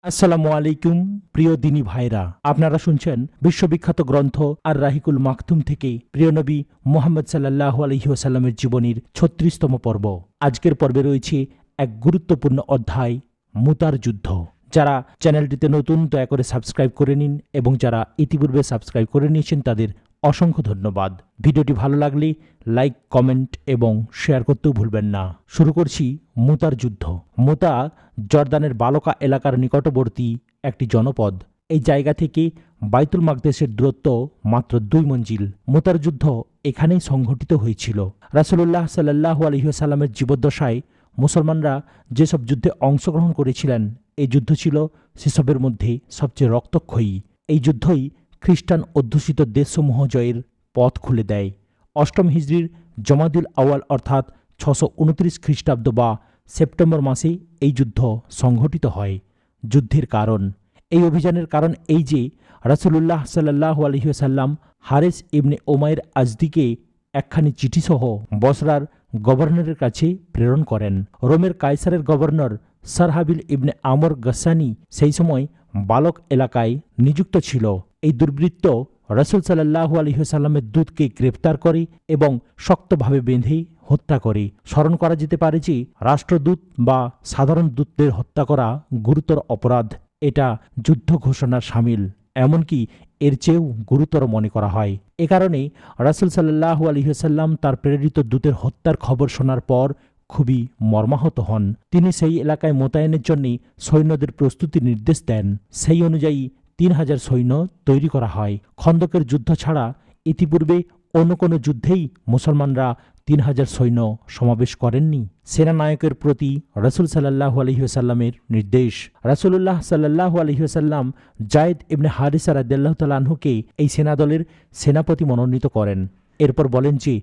আসসালামু আলাইকুম প্রিয় দিনী ভাইরা, আপনারা শুনছেন বিশ্ববিখ্যাত গ্রন্থ আর রাহিকুল মাকতুম থেকে প্রিয় নবী মুহাম্মদ সাল্লাল্লাহু আলাইহি ওয়াসাল্লামের জীবনীর ৩৬তম পর্ব। আজকের পর্বে রয়েছে এক গুরুত্বপূর্ণ অধ্যায়, মুতার যুদ্ধ। যারা চ্যানেলটিতে নতুন দয়া করে সাবস্ক্রাইব করে নিন, এবং যারা ইতিপূর্বে সাবস্ক্রাইব করে নিয়েছেন তাদের অসংখ্য ধন্যবাদ। ভিডিওটি ভালো লাগলে লাইক, কমেন্ট এবং শেয়ার করতেও ভুলবেন না। শুরু করছি মুতার যুদ্ধ। মুতা জর্দানের বালকা এলাকার নিকটবর্তী একটি জনপদ। এই জায়গা থেকে বাইতুল মাকদেসের দূরত্ব মাত্র ২ মঞ্জিল। মুতার যুদ্ধ এখানেই সংঘটিত হয়েছিল। রাসূলুল্লাহ সাল্লাল্লাহু আলাইহি ওয়াসাল্লামের জীবদ্দশায় মুসলমানরা যেসব যুদ্ধে অংশগ্রহণ করেছিলেন, এই যুদ্ধ ছিল সেসবের মধ্যে সবচেয়ে রক্তক্ষয়ী। এই যুদ্ধই খ্রিস্টান অধ্যুষিত দেশসমূহ জয়ের পথ খুলে দেয়। অষ্টম হিজরির জমাদুল আউয়াল অর্থাৎ ৬২৯ খ্রিস্টাব্দ বা সেপ্টেম্বর মাসে এই যুদ্ধ সংঘটিত হয়। যুদ্ধের কারণ, এই অভিযানের কারণ এই যে রাসূলুল্লাহ সাল্লাল্লাহু আলাইহি ওয়াসাল্লাম হারেস ইবনে উমাইর আজদিকে একখানি চিঠিসহ বসরার গভর্নরের কাছে প্রেরণ করেন। রোমের কায়সারের গভর্নর সারহাবিল ইবনে আমর গাসানি সেই সময় বালক এলাকায় নিযুক্ত ছিল। এই দুর্বৃত্ত রাসূল সাল্লাল্লাহু আলাইহি ওয়াসাল্লামের দূতকে গ্রেপ্তার করে এবং শক্তভাবে বেঁধে হত্যা করে। স্মরণ করা যেতে পারে যে রাষ্ট্রদূত বা সাধারণ দূতদের হত্যা করা গুরুতর অপরাধ। এটা যুদ্ধ ঘোষণার শামিল, এমনকি এর চেয়েও গুরুতর মনে করা হয়। এ কারণে রাসূল সাল্লাল্লাহু আলাইহি ওয়াসাল্লাম তার প্রেরিত দূতের হত্যার খবর শোনার পর খুবই মর্মাহত হন। তিনি সেই এলাকায় মোতায়েনের জন্য সৈন্যদের প্রস্তুতির নির্দেশ দেন। সেই অনুযায়ী ৩,০০০ সৈন্য তৈরি করা হয়। খন্দকের যুদ্ধ ছাড়া ইতিপূর্বে অন্য কোনো যুদ্ধেই মুসলমানরা ৩,০০০ সৈন্য সমাবেশ করেননি। সেনানায়কের প্রতি রাসূল সাল্লাল্লাহু আলাইহি ওয়াসাল্লামের নির্দেশ। রাসূলুল্লাহ সাল্লাল্লাহু আলাইহি ওয়াসাল্লাম যায়েদ ইবনে হারিসা রাদিয়াল্লাহু তাআলা আনহুকে এই সেনাদলের সেনাপতি মনোনীত করেন। এরপর বলেন যে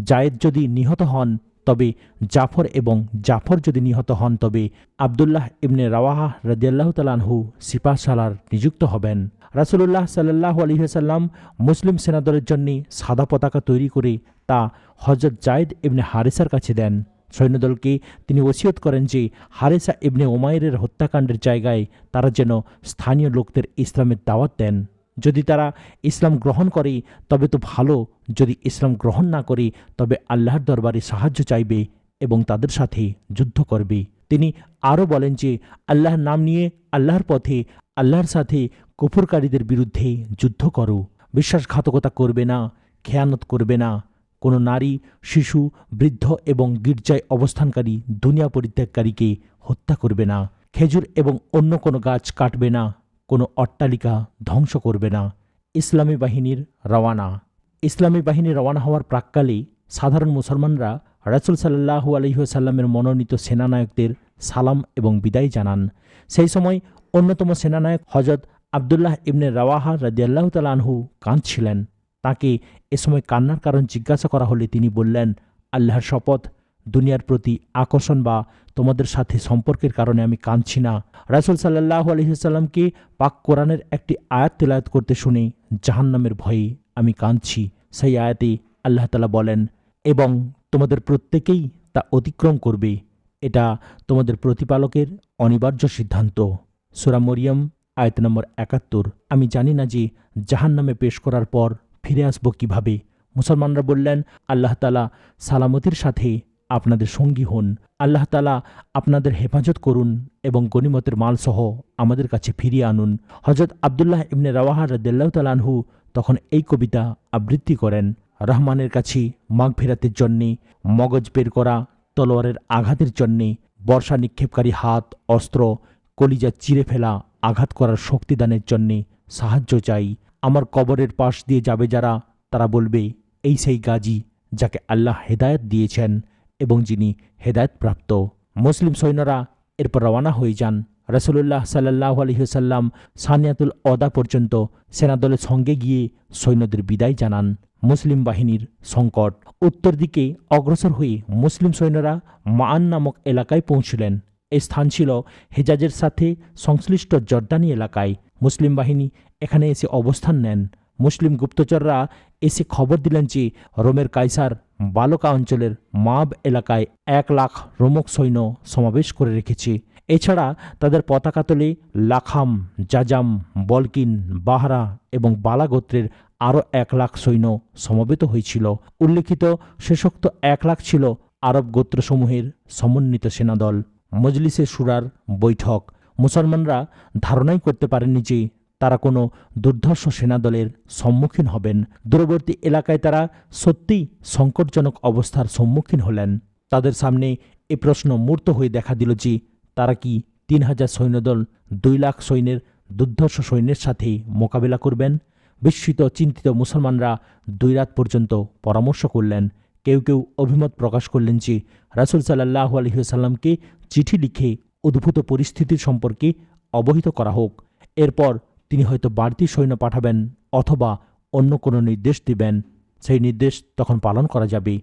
যায়েদ যদি নিহত হন তবে জাফর, এবং জাফর যদি নিহত হন তবে আবদুল্লাহ ইবনে রাওয়াহা রাদিয়াল্লাহু তাআলা আনহু সিপাহসালার নিযুক্ত হবেন। রাসূলুল্লাহ সাল্লাল্লাহু আলাইহি ওয়াসাল্লাম মুসলিম সেনাদলের জন্য সাদা পতাকা তৈরি করে তা হযরত যায়েদ ইবনে হারিসার কাছে দেন। সৈন্যদলকে তিনি ওসিয়ত করেন যে হারিসা ইবনে উমাইরের হত্যাকাণ্ডের জায়গায় তারা যেন স্থানীয় লোকদের ইসলামের দাওয়াত দেন। যদি তারা ইসলাম গ্রহণ করে তবে তো ভালো, যদি ইসলাম গ্রহণ না করে তবে আল্লাহর দরবারে সাহায্য চাইবে এবং তাদের সাথে যুদ্ধ করবে। তিনি আরও বলেন যে আল্লাহর নাম নিয়ে আল্লাহর পথে আল্লাহর সাথে কুফরকারীদের বিরুদ্ধে যুদ্ধ করো। বিশ্বাসঘাতকতা করবে না, খেয়ানত করবে না, কোনো নারী, শিশু, বৃদ্ধ এবং গির্জায় অবস্থানকারী দুনিয়া পরিত্যাগকারীকে হত্যা করবে না, খেজুর এবং অন্য কোনো গাছ কাটবে না, কোনো অট্টালিকা ধ্বংস করবে না। ইসলামী বাহিনীর রওয়ানা। ইসলামী বাহিনী রওয়ানা হওয়ার প্রাক্কালে সাধারণ মুসলমানরা রাসূল সাল্লাল্লাহু আলাইহি ওয়াসাল্লামের মনোনীত সেনানায়কদের সালাম এবং বিদায় জানান। সেই সময় অন্যতম সেনানায়ক হযরত আবদুল্লাহ ইবনে রাওয়াহা রাদিয়াল্লাহু তাআলা আনহু কাঁদছিলেন। তাকে এ সময় কান্নার কারণ জিজ্ঞাসা করা হলে তিনি বললেন, আল্লাহর শপথ, দুনিয়ার প্রতি আকর্ষণ বা তোমাদের সাথে সম্পর্কের কারণে আমি কাঁদছি না। রাসূল সাল্লাল্লাহু আলাইহি ওয়াসাল্লামকে পাক কোরআনের একটি আয়াত তেলাওয়াত করতে শুনে জাহান্নামের ভয়ে আমি কাঁদছি। সেই আয়াতে আল্লাহ তাআলা বলেন, এবং তোমাদের প্রত্যেকেই তা অতিক্রম করবে। এটা তোমাদের প্রতিপালকের অনিবার্য সিদ্ধান্ত। সূরা মরিয়ম আয়াত নম্বর ৭১। আমি জানি না যে জাহান্নামে পেশ করার পর ফিরে আসব কিভাবে। মুসলমানরা বললেন, আল্লাহ তাআলা সালামতির সাথে আপনাদের সঙ্গী হন। আল্লাহ তাআলা আপনাদের হেফাজত করুন এবং গনিমতের মালসহ আমাদের কাছে ফিরিয়ে আনুন। হযরত আবদুল্লাহ ইবনে রাওয়াহা রাদিয়াল্লাহু তাআলা আনহু তখন এই কবিতা আবৃত্তি করেন। রহমানের কাছে মাগফিরাতের জন্যে, মগজ বের করা তলোয়ারের আঘাতের জন্যে, বর্ষা নিক্ষেপকারী হাত, অস্ত্র, কলিজা চিরে ফেলা আঘাত করার শক্তিদানের জন্যে সাহায্য চাই। আমার কবরের পাশ দিয়ে যাবে যারা, তারা বলবে, এই সেই গাজী যাকে আল্লাহ হেদায়েত দিয়েছেন এবং যিনি হেদায়েত প্রাপ্ত। মুসলিম সৈন্যরা এরপর রওয়ানা হয়ে যান। রাসূলুল্লাহ সাল্লাল্লাহু আলাইহি ওয়াসাল্লাম সানিয়াতুল ওদা পর্যন্ত সেনাদলের সঙ্গে গিয়ে সৈন্যদের বিদায় জানান। মুসলিম বাহিনীর সংকট। উত্তর দিকে অগ্রসর হয়ে মুসলিম সৈন্যরা মাআন নামক এলাকায় পৌঁছলেন। এই স্থান ছিল হেজাজের সাথে সংশ্লিষ্ট জর্দানি এলাকায়। মুসলিম বাহিনী এখানে এসে অবস্থান নেন। মুসলিম গুপ্তচররা এসে খবর দিলেন যে রোমের কায়সার বালকা অঞ্চলের মাব এলাকায় ১,০০,০০০ রোমক সৈন্য সমাবেশ করে রেখেছে। এছাড়া তাদের পতাকা তলে লাখাম, জাজাম, বলকিন, বাহরা এবং বালা গোত্রের আরও 1,00,000 সৈন্য সমবেত হয়েছিল। উল্লেখিত শেষোক্ত 1,00,000 ছিল আরব গোত্রসমূহের সমন্বিত সেনাদল। মজলিসে শুরার বৈঠক। মুসলমানরা ধারণাই করতে পারেননি যে তারা কোনো দুর্ধর্ষ সেনাদলের সম্মুখীন হবেন। দূরবর্তী এলাকায় তারা সত্যিই সংকটজনক অবস্থার সম্মুখীন হলেন। তাদের সামনে এ প্রশ্ন মূর্ত হয়ে দেখা দিল যে তারা কি 3,000 সৈন্যদল 2,00,000 সৈন্যের দুর্ধর্ষ সৈন্যের সাথে মোকাবেলা করবেন? বিস্মিত চিন্তিত মুসলমানরা 2 রাত পর্যন্ত পরামর্শ করলেন। কেউ কেউ অভিমত প্রকাশ করলেন যে রাসূল সাল্লাল্লাহু আলাইহি ওয়াসাল্লামকে চিঠি লিখে উদ্ভূত পরিস্থিতির সম্পর্কে অবহিত করা হোক। এরপর তিনি হয়তো বাড়তি সৈন্য পাঠাবেন অথবা অন্য কোনো নির্দেশ দিবেন। সেই নির্দেশ তখন পালন করা যাবে।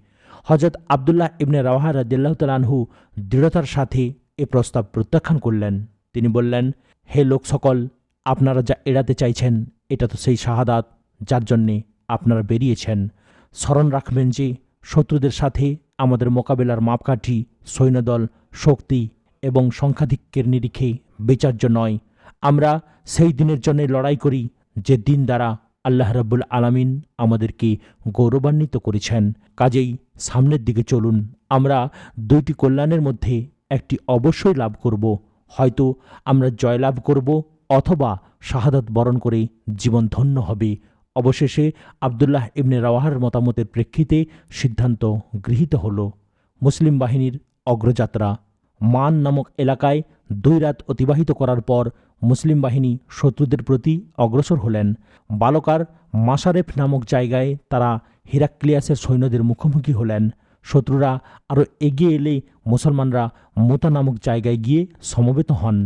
হযরত আব্দুল্লাহ ইবনে রাওয়াহা রাদিয়াল্লাহু তাআলা আনহু দৃঢ়তার সাথে এ প্রস্তাব প্রত্যাখ্যান করলেন। তিনি বললেন, হে লোক সকল, আপনারা যা এড়াতে চাইছেন এটা তো সেই শাহাদাত যার জন্যে আপনারা বেরিয়েছেন। স্মরণ রাখবেন যে শত্রুদের সাথে আমাদের মোকাবেলার মাপকাঠি সৈন্যদল, শক্তি এবং সংখ্যাধিক্যের নিরিখে বিচার্য নয়। আমরা সেই দিনের জন্য লড়াই করি যে দিন দ্বারা আল্লাহ রাব্বুল আলামিন আমাদেরকে গৌরবান্বিত করেছেন। কাজেই সামনের দিকে চলুন। আমরা 2টি কল্যাণের মধ্যে একটি অবশ্যই লাভ করব। হয়তো আমরা জয়লাভ করব অথবা শাহাদাত বরণ করে জীবন ধন্য হবে। অবশেষে আব্দুল্লাহ ইবনে রাওয়াহার মতামতের প্রেক্ষিতে সিদ্ধান্ত গৃহীত হল। মুসলিম বাহিনীর অগ্রযাত্রা। মান নামক এলাকায় 2 রাত অতিবাহিত করার পর মুসলিম বাহিনী শত্রুদের প্রতি অগ্রসর হলেন। বালকার মাসারেফ নামক জায়গায় তারা হিরাক্লিয়াসের সৈন্যদের মুখোমুখি হলেন। শত্রুরা আরও এগিয়ে এলে মুসলমানরা মোতা নামক জায়গায় গিয়ে সমবেত হন।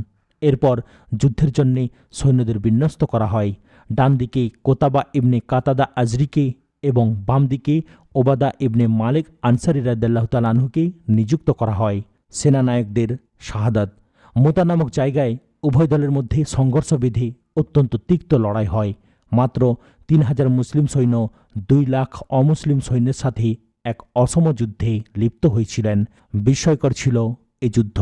এরপর যুদ্ধের জন্যে সৈন্যদের বিন্যস্ত করা হয়। ডান দিকে কোতাবা ইবনে কাতাদা আজরিকে এবং বাম দিকে ওবাদা ইবনে মালিক আনসারী রাদিয়াল্লাহু তাআলা আনহুকে নিযুক্ত করা হয়। সেনানায়কদের শাহাদাত। মোতা নামক জায়গায় উভয় দলের মধ্যে সংঘর্ষ বেঁধে অত্যন্ত তিক্ত লড়াই হয়। মাত্র 3,000 মুসলিম সৈন্য 2,00,000 অমুসলিম সৈন্যের সাথে এক অসম যুদ্ধে লিপ্ত হয়েছিলেন। বিস্ময়কর ছিল এ যুদ্ধ।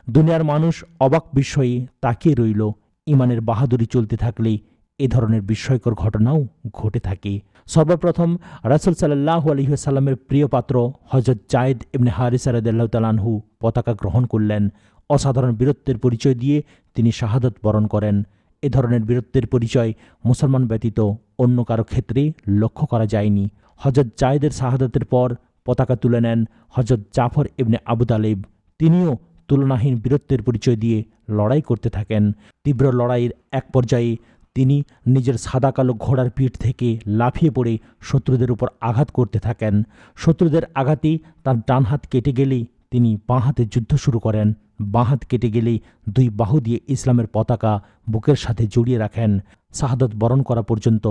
দুনিয়ার মানুষ অবাক বিস্ময়ে তাকিয়ে রইল। ইমানের বাহাদুরি চলতে থাকলে এ ধরনের বিস্ময়কর ঘটনাও ঘটে থাকে। সর্বপ্রথম রাসূল সাল্লাল্লাহু আলাইহি ওয়াসাল্লামের প্রিয় পাত্র হযরত যায়েদ ইবনে হারিসা রাদিয়াল্লাহু তাআলা আনহু পতাকা গ্রহণ করলেন। অসাধারণ বীরত্বের পরিচয় দিয়ে তিনি শাহাদাত বরণ করেন। এ ধরনের বীরত্বের পরিচয় মুসলমান ব্যতীত অন্য কারো ক্ষেত্রে লক্ষ্য করা যায়নি। হযরত যায়েদের শাহাদাতের পর পতাকা তুলে নেন হযরত জাফর ইবনে আবু তালিব। তিনিও তুলনাহীন বীরত্বের পরিচয় দিয়ে লড়াই করতে থাকেন। তীব্র লড়াইয়ের এক পর্যায়ে তিনি নিজের সাদা কালো ঘোড়ার পিঠ থেকে লাফিয়ে পড়ে শত্রুদের উপর আঘাত করতে থাকেন। শত্রুদের আঘাতে তার ডান হাত কেটে গেলেই তিনি বাঁ হাতে যুদ্ধ শুরু করেন। বাঁ হাত কেটে গেলেই 2 বাহু দিয়ে ইসলামের পতাকা বুকের সাথে জড়িয়ে রাখেন। শাহাদাত বরণ করা পর্যন্ত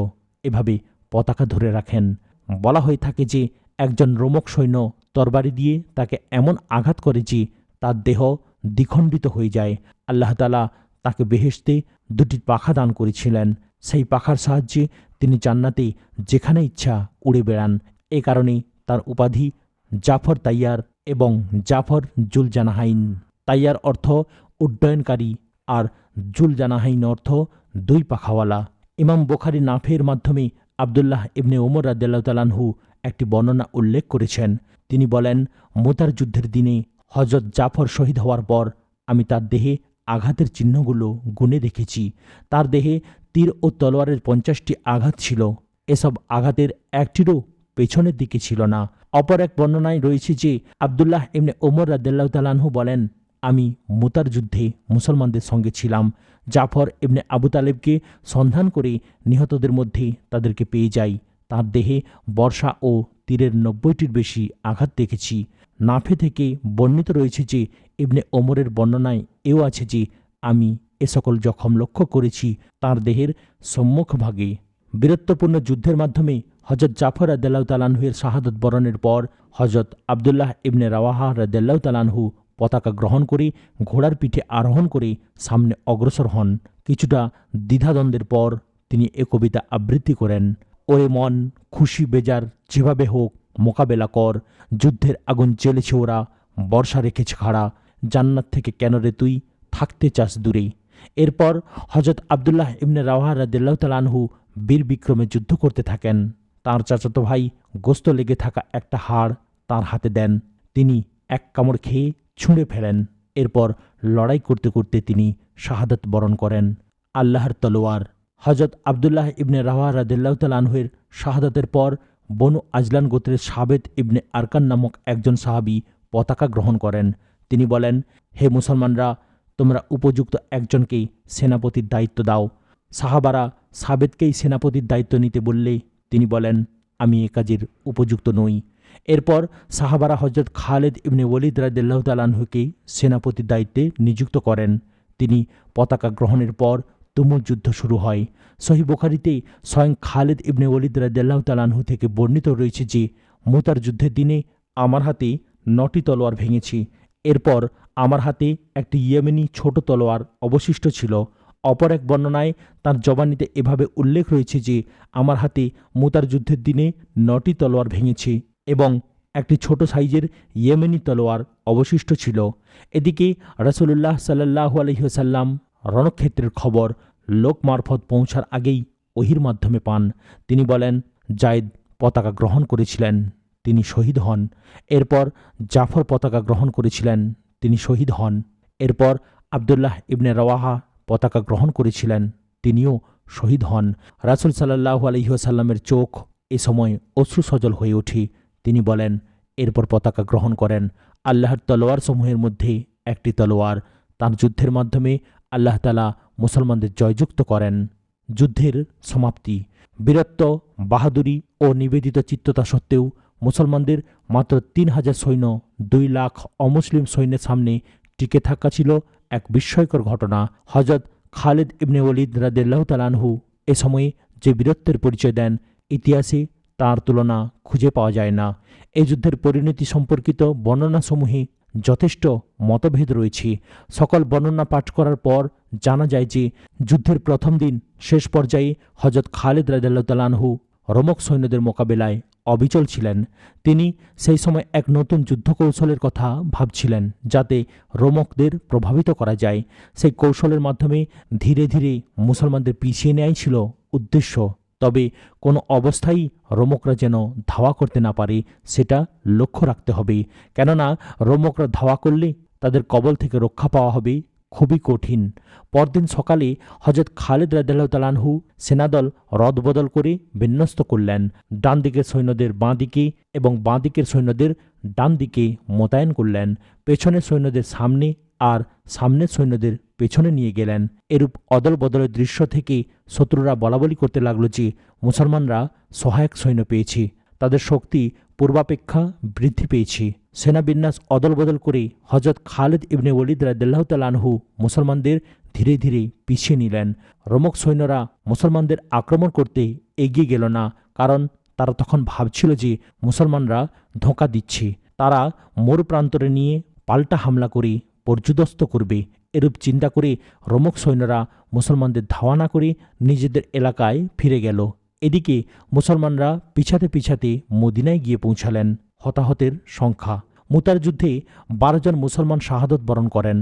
এভাবে পতাকা ধরে রাখেন। বলা হয়ে থাকে যে একজন রোমক সৈন্য তরবারি দিয়ে তাকে এমন আঘাত করে যে তার দেহ দ্বিখণ্ডিত হয়ে যায়। আল্লাহ তাআলা তাকে বেহেশতে 2টি পাখা দান করেছিলেন। সেই পাখার সাহায্যে তিনি জান্নাতে যেখানে ইচ্ছা উড়ে বেড়ান। এ কারণেই তার উপাধি জাফর তাইয়ার এবং জাফর জুলজানাহাইন। তাইয়ার অর্থ উড্ডয়নকারী আর জুলজানাহাইন অর্থ 2 পাখাওয়ালা। ইমাম বুখারী নাফের মাধ্যমে আব্দুল্লাহ ইবনে ওমর রাদিয়াল্লাহু তাআলা আনহু একটি বর্ণনা উল্লেখ করেছেন। তিনি বলেন, মুতার যুদ্ধের দিনে হযরত জাফর শহীদ হওয়ার পর আমি তার দেহে আঘাতের চিহ্নগুলো গুনে দেখেছি। তার দেহে তীর ও তলোয়ারের 50টি আঘাত ছিল। এসব আঘাতের একটিরও পেছনের দিকে ছিল না। অপর এক বর্ণনায় রয়েছে যে আব্দুল্লাহ ইবনে ওমর রাদিয়াল্লাহু তাআলা আনহু বলেন, আমি মুতার যুদ্ধে মুসলমানদের সঙ্গে ছিলাম। জাফর ইবনে আবু তালেবকে সন্ধান করে নিহতদের মধ্যে তাদেরকে পেয়ে যাই। তার দেহে বর্ষা ও তীরের 90টির বেশি আঘাত দেখেছি। নাফে থেকে বর্ণিত রয়েছে যে ইবনে ওমরের বর্ণনায় এও আছে যে আমি এ সকল জখম লক্ষ্য করেছি তার দেহের সম্মুখভাগে। বীরত্বপূর্ণ যুদ্ধের মাধ্যমে হযরত জাফর রাদিয়াল্লাহু তাআলা আনহু এর শাহাদাত বরণের পর হযরত আব্দুল্লাহ ইবনে রাওয়াহা রাদিয়াল্লাহু তাআলা আনহু পতাকা গ্রহণ করে ঘোড়ার পিঠে আরোহণ করে সামনে অগ্রসর হন। কিছুটা দ্বিধাদ্বন্দ্বের পর তিনি এ কবিতা আবৃত্তি করেন। ওরে মন, খুশি বেজার যেভাবে হোক মোকাবেলা কর, যুদ্ধের আগুন জ্বেলেছে ওরা, বর্ষা রেখেছে খাড়া, জান্নাত থেকে কেন রে তুই থাকতে চাস দূরে। এরপর হজরত আবদুল্লাহ ইবনে রাওয়াহা রাদিয়াল্লাহু তাআলা আনহু বীর বিক্রমে যুদ্ধ করতে থাকেন। তার চাচাতো ভাই গোস্ত লেগে থাকা একটা হাড় তার হাতে দেন। তিনি এক কামড় খেয়ে ছুঁড়ে ফেলেন। এরপর লড়াই করতে করতে তিনি শাহাদাত বরণ করেন। আল্লাহর তলোয়ার। হজরত আবদুল্লাহ ইবনে রাওয়াহা রাদিয়াল্লাহু তাআলা আনহুর শাহাদাতের পর বনু আজলান গোত্রের সাবেত ইবনে আরকান নামক একজন সাহাবী পতাকা গ্রহণ করেন। তিনি বলেন, হে মুসলমানরা, তোমরা উপযুক্ত একজনকেই সেনাপতির দায়িত্ব দাও। সাহাবারা সাবেতকেই সেনাপতির দায়িত্ব নিতে বললে তিনি বলেন, আমি এ কাজের উপযুক্ত নই। এরপর সাহাবারা হজরত খালেদ ইবনে ওয়ালিদ রাদিয়াল্লাহু তাআলা আনহুকে সেনাপতির দায়িত্বে নিযুক্ত করেন। তিনি পতাকা গ্রহণের পর তুমুল যুদ্ধ শুরু হয়। সহিহ বুখারীতে স্বয়ং খালেদ ইবনে ওয়ালিদ রাদিয়াল্লাহু তাআলা আনহু থেকে বর্ণিত রয়েছে যে, মুতার যুদ্ধের দিনে আমার হাতে 9টি তলোয়ার ভেঙেছি। এরপর আমার হাতে একটি ইয়েমেনি ছোট তলোয়ার অবশিষ্ট ছিল। অপর এক বর্ণনায় তার জবানিতে এভাবে উল্লেখ রয়েছে যে, আমার হাতে মুতার যুদ্ধের দিনে 9টি তলোয়ার ভেঙেছি এবং একটি ছোট সাইজের ইয়েমেনি তলোয়ার অবশিষ্ট ছিল। এদিকে রাসূলুল্লাহ সাল্লাল্লাহু আলাইহি ওয়াসাল্লাম রণক্ষেত্রের খবর লোক মারফত পৌঁছার আগেই ওহির মাধ্যমে পান। তিনি বলেন, জায়েদ পতাকা গ্রহণ করেছিলেন, তিনি শহীদ হন। এরপর জাফর পতাকা গ্রহণ করেছিলেন, তিনি শহীদ হন। এরপর আবদুল্লাহ ইবনে রাওয়াহা পতাকা গ্রহণ করেছিলেন, তিনিও শহীদ হন। রাসূল সাল্লাল্লাহু আলাইহি ওয়াসাল্লামের চোখ এ সময় অশ্রুসজল হয়ে ওঠে। তিনি বলেন, এরপর পতাকা গ্রহণ করেন আল্লাহর তলোয়ার সমূহের মধ্যে একটি তলোয়ার। তার যুদ্ধের মাধ্যমে আল্লাহ তাআলা মুসলমানদের জয়যুক্ত করেন। যুদ্ধের সমাপ্তি। বীরত্ব, বাহাদুরি ও নিবেদিত চিত্ততা সত্ত্বেও মুসলমানদের মাত্র 3000 সৈন্য 2 লাখ অমুসলিম সৈন্যের সামনে টিকে থাকা ছিল এক বিস্ময়কর ঘটনা। হযরত খালিদ ইবনে ওয়ালিদ রাদিয়াল্লাহু তাআলা আনহু এ সময়ে যে বীরত্বের পরিচয় দেন, ইতিহাসে তার তুলনা খুঁজে পাওয়া যায় না। এই যুদ্ধের পরিণতি সম্পর্কিত বর্ণনাসমূহে যথেষ্ট মতভেদ রয়েছে। সকল বর্ণনা পাঠ করার পর জানা যায় যে, যুদ্ধের প্রথম দিন শেষ পর্যায়ে হযরত খালিদ রাদিয়াল্লাহু তাআলা আনহু রোমক সৈন্যদের মোকাবেলায় অবিচল ছিলেন। তিনি সেই সময় এক নতুন যুদ্ধ কৌশলের কথা ভাবছিলেন, যাতে রোমকদের প্রভাবিত করা যায়। সেই কৌশলের মাধ্যমে ধীরে ধীরে মুসলমানদের পিছিয়ে নেয়াই ছিল উদ্দেশ্য। তবে কোনো অবস্থায় রোমকরা যেন ধাওয়া করতে না পারে, সেটা লক্ষ্য রাখতে হবে। কেননা রোমকরা ধাওয়া করলে তাদের কবল থেকে রক্ষা পাওয়া হবে খুবই কঠিন। পরদিন সকালে হযরত খালিদ রাদিয়াল্লাহু তাআলা আনহু সেনাদল রদবদল করে বিন্যস্ত করলেন। ডান দিকের সৈন্যদের বাঁ দিকে এবং বাঁ দিকের সৈন্যদের ডান দিকে মোতায়েন করলেন। পেছনের সৈন্যদের সামনে আর সামনের সৈন্যদের পেছনে নিয়ে গেলেন। এরূপ অদল বদলের দৃশ্য থেকে শত্রুরা বলাবলি করতে লাগলো যে, মুসলমানরা সহায়ক সৈন্য পেয়েছে, তাদের শক্তি পূর্বাপেক্ষা বৃদ্ধি পেয়েছে। সেনাবিন্যাস অদল বদল করে হযরত খালিদ ইবনে ওয়ালিদ রাদিয়াল্লাহু তাআলা আনহু মুসলমানদের ধীরে ধীরে পিছিয়ে নিলেন। রোমক সৈন্যরা মুসলমানদের আক্রমণ করতে এগিয়ে গেল না, কারণ তারা তখন ভাবছিল যে মুসলমানরা ধোঁকা দিচ্ছে। তারা মোর প্রান্তরে নিয়ে পাল্টা হামলা করে পর্যুদস্ত করবে। এরূপ চিন্তা করে রোমক সৈন্যরা মুসলমানদের ধাওয়া না করে নিজেদের এলাকায় ফিরে গেল। এদিকে মুসলমানরা পিছাতে পিছাতে মদিনায় গিয়ে পৌঁছালেন। হতাহতের সংখ্যা। মুতার যুদ্ধে 12 জন মুসলমান শাহাদত বরণ করেন।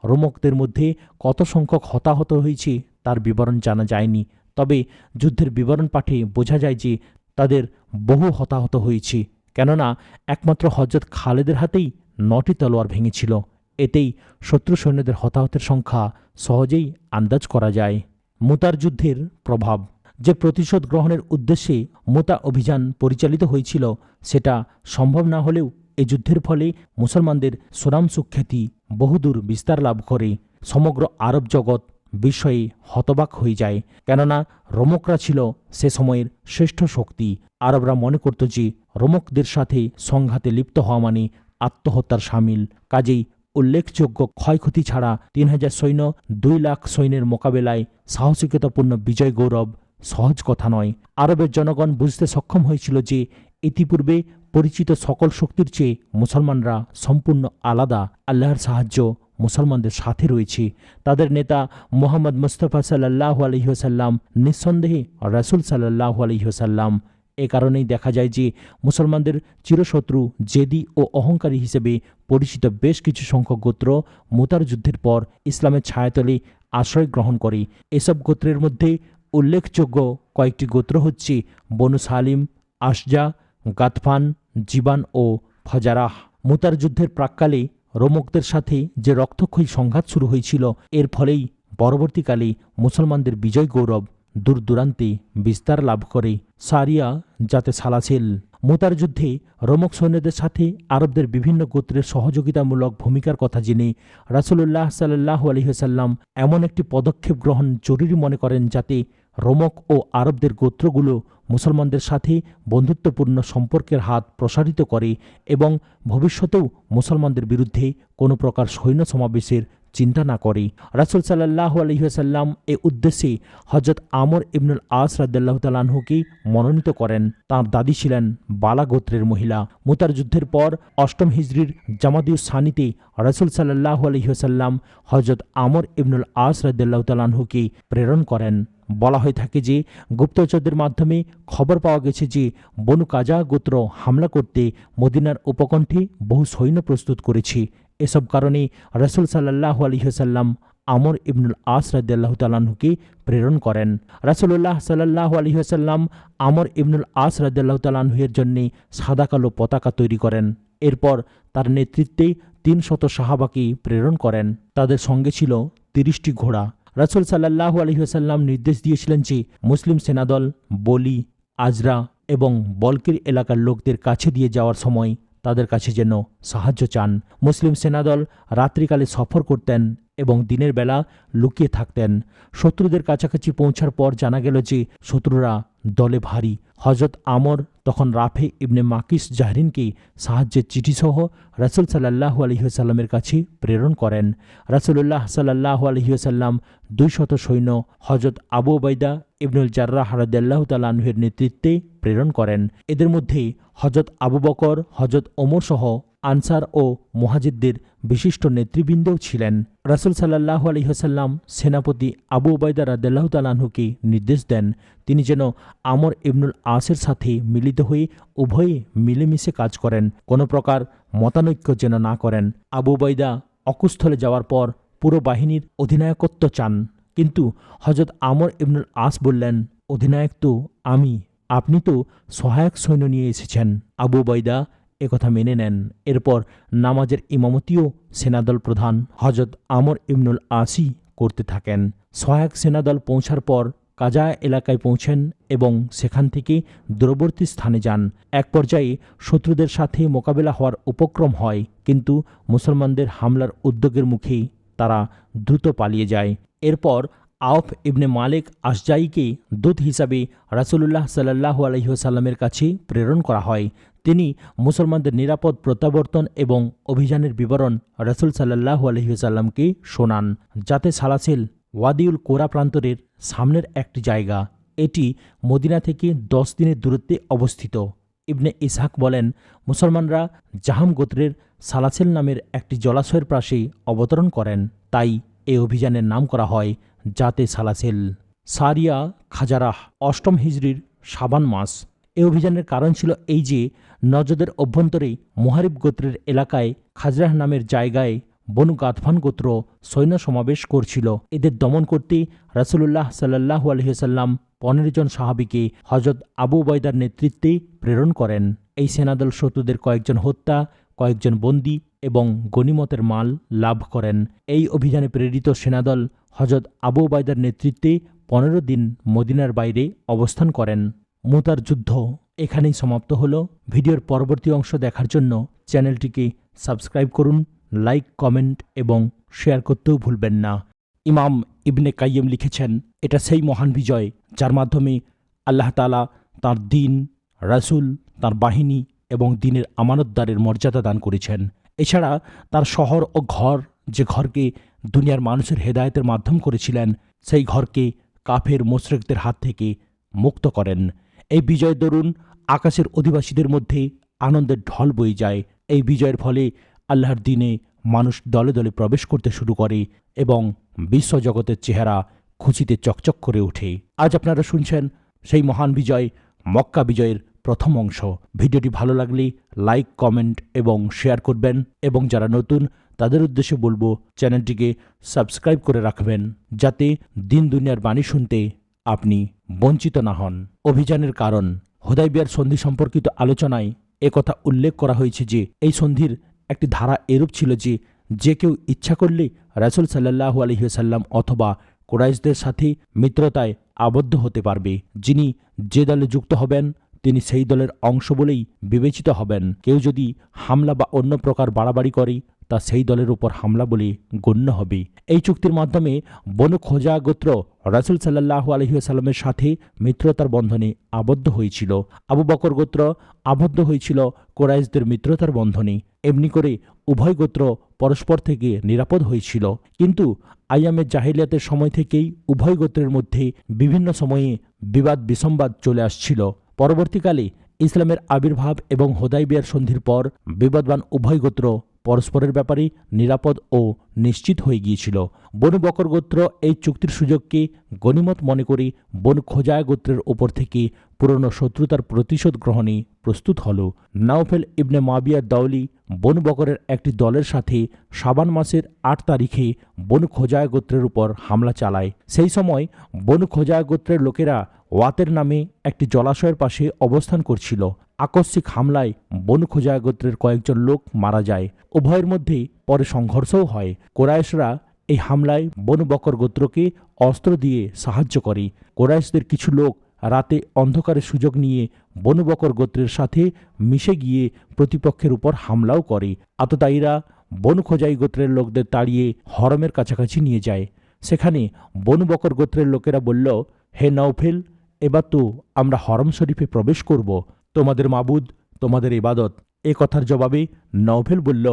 রোমকদের মধ্যে কত সংখ্যক হতাহত হয়েছে তার বিবরণ জানা যায়নি। তবে যুদ্ধের বিবরণ পাঠে বোঝা যায় যে তাদের বহু হতাহত হয়েছে, কেননা একমাত্র হযরত খালেদের হাতেই 9টি তলোয়ার ভেঙেছিল। এতেই শত্রু সৈন্যদের হতাহতের সংখ্যা সহজেই আন্দাজ করা যায়। মুতার যুদ্ধের প্রভাব। যে প্রতিশোধ গ্রহণের উদ্দেশ্যে মুতা অভিযান পরিচালিত হয়েছিল, সেটা সম্ভব না হলেও এই যুদ্ধের ফলে মুসলমানদের সুনাম সুখ্যাতি বহুদূর বিস্তার লাভ করে। সমগ্র আরব জগৎ বিস্ময়ে হতবাক হয়ে যায়, কেননা রোমকরা ছিল সে সময়ের শ্রেষ্ঠ শক্তি। আরবরা মনে করত যে রোমকদের সাথে সংঘাতে লিপ্ত হওয়া মানে আত্মহত্যার সামিল। কাজেই উল্লেখযোগ্য ক্ষয়ক্ষতি ছাড়া 3000 সৈন্য 2 লাখ সৈন্যের মোকাবেলায় সাহসিকতাপূর্ণ বিজয় গৌরব সহজ কথা নয়। আরবের জনগণ বুঝতে সক্ষম হয়েছিল যে ইতিপূর্বে পরিচিত সকল শক্তির চেয়ে মুসলমানরা সম্পূর্ণ আলাদা। আল্লাহর সাহায্য মুসলমানদের সাথে রয়েছে। তাদের নেতা মুহাম্মদ মুস্তাফা সাল্লাল্লাহু আলাইহি ওয়াসাল্লাম নিঃসন্দেহে রাসূল সাল্লাল্লাহু আলাইহি ওয়াসাল্লাম। এ কারণেই দেখা যায় যে মুসলমানদের চিরশত্রু, জেদি ও অহংকারী হিসেবে পরিচিত বেশ কিছু সংখ্যক গোত্র মুতার যুদ্ধের পর ইসলামের ছায়াতলে আশ্রয় গ্রহণ করে। এসব গোত্রের মধ্যে উল্লেখযোগ্য কয়েকটি গোত্র হচ্ছে বনু সালিম, আশজা, গাতফান, জিবান ও ফজারাহ। মুতার যুদ্ধের প্রাক্কালে রোমকদের সাথে যে রক্তক্ষয়ী সংঘাত শুরু হয়েছিল, এর ফলেই পরবর্তীকালে মুসলমানদের বিজয় গৌরব দূর দূরান্তে বিস্তার লাভ করে। সারিয়া যাতে সালাসিল। মুতার যুদ্ধে রোমক সৈন্যদের সাথে আরবদের বিভিন্ন গোত্রের সহযোগিতামূলক ভূমিকার কথা জেনে রাসূলুল্লাহ সাল্লাল্লাহু আলাইহি ওয়াসাল্লাম এমন একটি পদক্ষেপ গ্রহণ জরুরি মনে করেন যাতে রোমক ও আরবদের গোত্রগুলো মুসলমানদের সাথে বন্ধুত্বপূর্ণ সম্পর্কের হাত প্রসারিত করে এবং ভবিষ্যতেও মুসলমানদের বিরুদ্ধে কোনো প্রকার সৈন্য সমাবেশের চিন্তা না করে। রাসূল সাল্লাল্লাহু আলাইহি ওয়াসাল্লাম এ উদ্দেশ্যে হযরত আমর ইবনুল আস রাদিয়াল্লাহু তাআলা আনহুকে মনোনীত করেন। তাঁর দাদি ছিলেন বালা গোত্রের মহিলা। মুতার যুদ্ধের পর ৮ম হিজরির জামাদিউস সানিতে রাসূল সাল্লাল্লাহু আলাইহি ওয়াসাল্লাম হযরত আমর ইবনুল আস রাদিয়াল্লাহু তাআলা আনহুকে প্রেরণ করেন। বলা হয়ে থাকে যে গুপ্তচরদের মাধ্যমে খবর পাওয়া গেছে যে বনু কাজা গোত্র হামলা করতে মদিনার উপকণ্ঠে বহু সৈন্য প্রস্তুত করেছে। এসব কারণে রাসূল সাল্লাল্লাহু আলাইহি ওয়াসাল্লাম আমর ইবনুল আস রাদিয়াল্লাহু তাআলা আনহুকে প্রেরণ করেন। রাসূলুল্লাহ সাল্লাল্লাহু আলাইহি ওয়াসাল্লাম আমর ইবনুল আস রাদিয়াল্লাহু তাআলা আনহুর জন্য সাদা কালো পতাকা তৈরি করেন। এরপর তার নেতৃত্বে ৩০০ সাহাবাকে প্রেরণ করেন। তাদের সঙ্গে ছিল ৩০টি ঘোড়া। রাসূল সাল্লাল্লাহু আলাইহি ওয়াসাল্লাম নির্দেশ দিয়েছিলেন যে মুসলিম সেনাদল বলি, আজরা এবং বলকের এলাকার লোকদের কাছে দিয়ে যাওয়ার সময় তাদের কাছে যেন সাহায্য চান। মুসলিম সেনাদল রাত্রিকালে সফর করতেন এবং দিনের বেলা লুকিয়ে থাকতেন। শত্রুদের কাছাকাছি পৌঁছার পর জানা গেল যে শত্রুরা দলে ভারী। হযরত আমর তখন রাফে ইবনে মাকিস জাহরিনকে সাহায্যের চিঠিসহ রাসূল সাল্লাল্লাহু আলাইহি ওয়াসাল্লামের কাছে প্রেরণ করেন। রাসূলুল্লাহ সাল্লাল্লাহু আলাইহি ওয়াসাল্লাম ২০০ সৈন্য হযরত আবু উবাইদা ইবনুল জাররাহ রাদিয়াল্লাহু তাআলা আনহুর নেতৃত্বে প্রেরণ করেন। এদের মধ্যে হযরত আবু বকর, হযরত ওমর সহ আনসার ও মুহাজিরদের বিশিষ্ট নেতৃবৃন্দও ছিলেন। রাসূল সাল্লাল্লাহু আলাইহি ওয়াসাল্লাম সেনাপতি আবু উবাইদা রাদিয়াল্লাহু তাআলা আনহুকে নির্দেশ দেন তিনি যেন আমর ইবনুল আসের সাথে মিলিত হয়ে উভয়ে মিলেমিশে কাজ করেন, কোনো প্রকার মতানৈক্য যেন না করেন। আবু উবাইদা অকুস্থলে যাওয়ার পর পুরো বাহিনীর অধিনায়কত্ব চান, কিন্তু হযরত আমর ইবনুল আস বললেন, অধিনায়ক তো আমি, আপনি তো সহায়ক সৈন্য নিয়ে এসেছেন। আবু উবাইদা একথা মেনে নেন। এরপর নামাজের ইমামতিও সেনাদল প্রধান হযরত আমর ইবনুল আসি করতে থাকেন। সহায়ক সেনাদল পৌঁছার পর কাজা এলাকায় পৌঁছেন এবং সেখান থেকে দূরবর্তী স্থানে যান। এক পর্যায়ে শত্রুদের সাথে মোকাবেলা হওয়ার উপক্রম হয়, কিন্তু মুসলমানদের হামলার উদ্যোগের মুখেই তারা দ্রুত পালিয়ে যায়। এরপর আওফ ইবনে মালিক আশজাইকে দূত হিসাবে রাসূলুল্লাহ সাল্লাল্লাহু আলাইহি ওয়াসাল্লামের কাছে প্রেরণ করা হয়। তিনি মুসলমানদের নিরাপদ প্রত্যাবর্তন এবং অভিযানের বিবরণ রাসূল সাল্লাল্লাহু আলাইহি ওয়াসাল্লামকে শোনান। যাতে সালাসিল ওয়াদিউল কোরা প্রান্তরের সামনের একটি জায়গা। এটি মদিনা থেকে 10 দিনের দূরত্বে অবস্থিত। ইবনে ইসহাক বলেন, মুসলমানরা জাহাম গোত্রের সালাসিল নামের একটি জলাশয়ের পাশে অবতরণ করেন, তাই এই অভিযানের নাম করা হয় জাতে সালাসিল। সারিয়া খাজারাহ ৮ম হিজরির শাবান মাস। এই অভিযানের কারণ ছিল এই যে নজদের অভ্যন্তরে মুহারিব গোত্রের এলাকায় খাজরাহ নামের জায়গায় বনু গাতফান গোত্র সৈন্য সমাবেশ করছিল। এদের দমন করতে রাসূলুল্লাহ সাল্লাল্লাহু আলাইহি ওয়াসাল্লাম 15 জন সাহাবীকে হযরত আবু উবাইদার নেতৃত্বে প্রেরণ করেন। এই সেনাদল শত্রুদের কয়েকজন হত্যা, কয়েকজন বন্দী এবং গনিমতের মাল লাভ করেন। এই অভিযানে প্রেরিত সেনাদল হযরত আবু উবাইদার নেতৃত্বে 15 দিন মদিনার বাইরে অবস্থান করেন। মুতার যুদ্ধ এখানেই সমাপ্ত হলো। ভিডিওর পরবর্তী অংশ দেখার জন্য চ্যানেলটিকে সাবস্ক্রাইব করুন, লাইক, কমেন্ট এবং শেয়ার করতেও ভুলবেন না। ইমাম ইবনে কাইয়িম লিখেছেন, এটা সেই মহান বিজয় যার মাধ্যমে আল্লাহ তাআলা তাঁর দিন, রাসূল, তাঁর বাহিনী এবং দিনের আমানতদারের মর্যাদা দান করেছেন। এছাড়া তার শহর ও ঘর, যে ঘরকে দুনিয়ার মানুষের হেদায়েতের মাধ্যম করেছিলেন, সেই ঘরকে কাফের মুশরিকদের হাত থেকে মুক্ত করেন। এই বিজয় দরুন আকাশের অধিবাসীদের মধ্যে আনন্দের ঢল বয়ে যায়। এই বিজয়ের ফলে আল্লাহর দিনে মানুষ দলে দলে প্রবেশ করতে শুরু করে এবং বিশ্বজগতের চেহারা খুশিতে চকচক করে ওঠে। আজ আপনারা শুনছেন সেই মহান বিজয়, মক্কা বিজয়ের প্রথম অংশ। ভিডিওটি ভালো লাগলে লাইক, কমেন্ট এবং শেয়ার করবেন, এবং যারা নতুন তাদের উদ্দেশ্যে বলবো চ্যানেলটিকে সাবস্ক্রাইব করে রাখবেন, যাতে দিন দুনিয়ার বাণী শুনতে আপনি বঞ্চিত না হন। অভিযানের কারণ। হুদায়বিয়ার সন্ধি সম্পর্কিত আলোচনায় একথা উল্লেখ করা হয়েছে যে এই সন্ধির একটি ধারা এরূপ ছিল যে কেউ ইচ্ছা করলে রাসূল সাল্লাল্লাহু আলাইহি ওয়াসাল্লাম অথবা কুরাইশদের সাথে মিত্রতায় আবদ্ধ হতে পারবে। যিনি যে দলে যুক্ত হবেন তিনি সেই দলের অংশ বলেই বিবেচিত হবেন। কেউ যদি হামলা বা অন্য প্রকার বাড়াবাড়ি করে তা সেই দলের উপর হামলা বলে গণ্য হবে। এই চুক্তির মাধ্যমে বনু খোজা গোত্র রাসূল সাল্লাল্লাহু আলাইহি ওয়াসাল্লামের সাথে মিত্রতার বন্ধনে আবদ্ধ হয়েছিল। আবু বকর গোত্র আবদ্ধ হয়েছিল কুরাইশদের মিত্রতার বন্ধনে। এমনি করে উভয় গোত্র পরস্পর থেকে নিরাপদ হয়েছিল। কিন্তু আইয়ামে জাহিলিয়াতের সময় থেকেই উভয় গোত্রের মধ্যে বিভিন্ন সময়ে বিবাদ বিসম্বাদ চলে আসছিল। পরবর্তীকালে ইসলামের আবির্ভাব এবং হুদায়বিয়ার সন্ধির পর বিবাদবান উভয় গোত্র পরস্পরের ব্যাপারে নিরাপদ ও নিশ্চিত হয়ে গিয়েছিল। বনু বকর গোত্র এই চুক্তির সুযোগকে গনিমত মনে করে বনু খোজায়া গোত্রের ওপর থেকে পুরনো শত্রুতার প্রতিশোধ গ্রহণে প্রস্তুত হল। নাওফেল ইবনে মাবিয়ার দওলি বনু বকরের একটি দলের সাথে শাবান মাসের ৮ তারিখে বনু খোজায়া গোত্রের উপর হামলা চালায়। সেই সময় বনু খোজায়া গোত্রের লোকেরা ওয়াতের নামে একটি জলাশয়ের পাশে অবস্থান করছিল। আকস্মিক হামলায় বনু খোজায়া গোত্রের কয়েকজন লোক মারা যায়। উভয়ের মধ্যে পরে সংঘর্ষও হয়। কুরাইশরা এই হামলায় বনু বকর গোত্রকে অস্ত্র দিয়ে সাহায্য করে। কুরাইশদের কিছু লোক রাতে অন্ধকারের সুযোগ নিয়ে বনু বকর গোত্রের সাথে মিশে গিয়ে প্রতিপক্ষের উপর হামলাও করে। আততায়ীরা বনু খোজাই গোত্রের লোকদের তাড়িয়ে হরমের কাছাকাছি নিয়ে যায়। সেখানে বনু বকর গোত্রের লোকেরা বলল, হে নাওফেল, এবার তো আমরা হরম শরীফে প্রবেশ করব। তোমাদের মাবুদ, তোমাদের ইবাদত। এ কথার জবাবে নাওফেল বলল,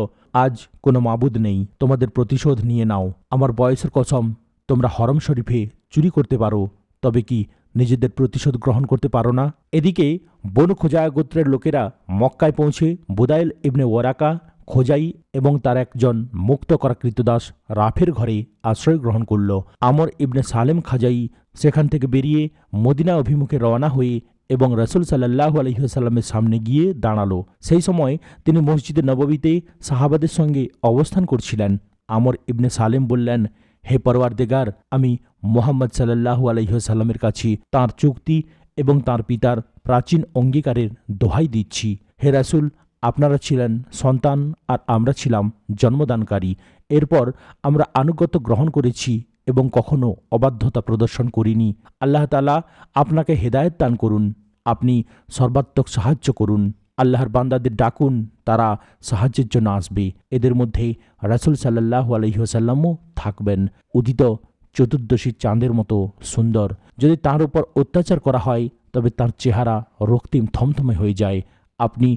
আজ কোনো মাবুদ নেই, তোমাদের প্রতিশোধ নিয়ে নাও। আমার বয়সের কসম, তোমরা হরম শরীফে চুরি করতে পারো, তবে কি নিজেদের প্রতিশোধ গ্রহণ করতে পারো না? এদিকে বনু খোজায়া গোত্রের লোকেরা মক্কায় পৌঁছে বুদাইল ইবনে ওয়ারাকা, খোজাই এবং তার একজন মুক্ত করা কৃতদাস রাফের ঘরে আশ্রয় গ্রহণ করল। আমর ইবনে সালেম খাজাই সেখান থেকে বেরিয়ে মদিনা অভিমুখে রওনা হয়ে এবং রাসূল সাল্লাল্লাহু আলাইহি ওয়াসাল্লামের সামনে গিয়ে দাঁড়ালো। সেই সময় তিনি মসজিদে নববীতে সাহাবাদের সঙ্গে অবস্থান করছিলেন। আমর ইবনে সালেম বললেন, হে পরওয়ারদিগার, আমি মুহাম্মদ সাল্লাল্লাহু আলাইহি ওয়াসাল্লামের কাছে তাঁর চুক্তি এবং তাঁর পিতার প্রাচীন অঙ্গীকারের দোহাই দিচ্ছি। হে রাসূল, আপনারা ছিলেন সন্তান আর আমরা ছিলাম জন্মদানকারী। এরপর আমরা আনুগত্য গ্রহণ করেছি এবং কখনো অবাধ্যতা প্রদর্শন করিনি। আল্লাহ তাআলা আপনাকে হেদায়েত দান করুন, আপনি সর্বাত্মক সাহায্য করুন। আল্লাহর বান্দাদের ডাকুন, তারা সাহায্যের জন্য আসবে। এদের মধ্যে রাসূল সাল্লাল্লাহু আলাইহি ওয়াসাল্লামও থাকবেন, উদিত চতুর্দশীর চাঁদের মতো সুন্দর। যদি তার উপর অত্যাচার করা হয় তবে তার চেহারা রক্তিম থমথমে হয়ে যায়। আপনি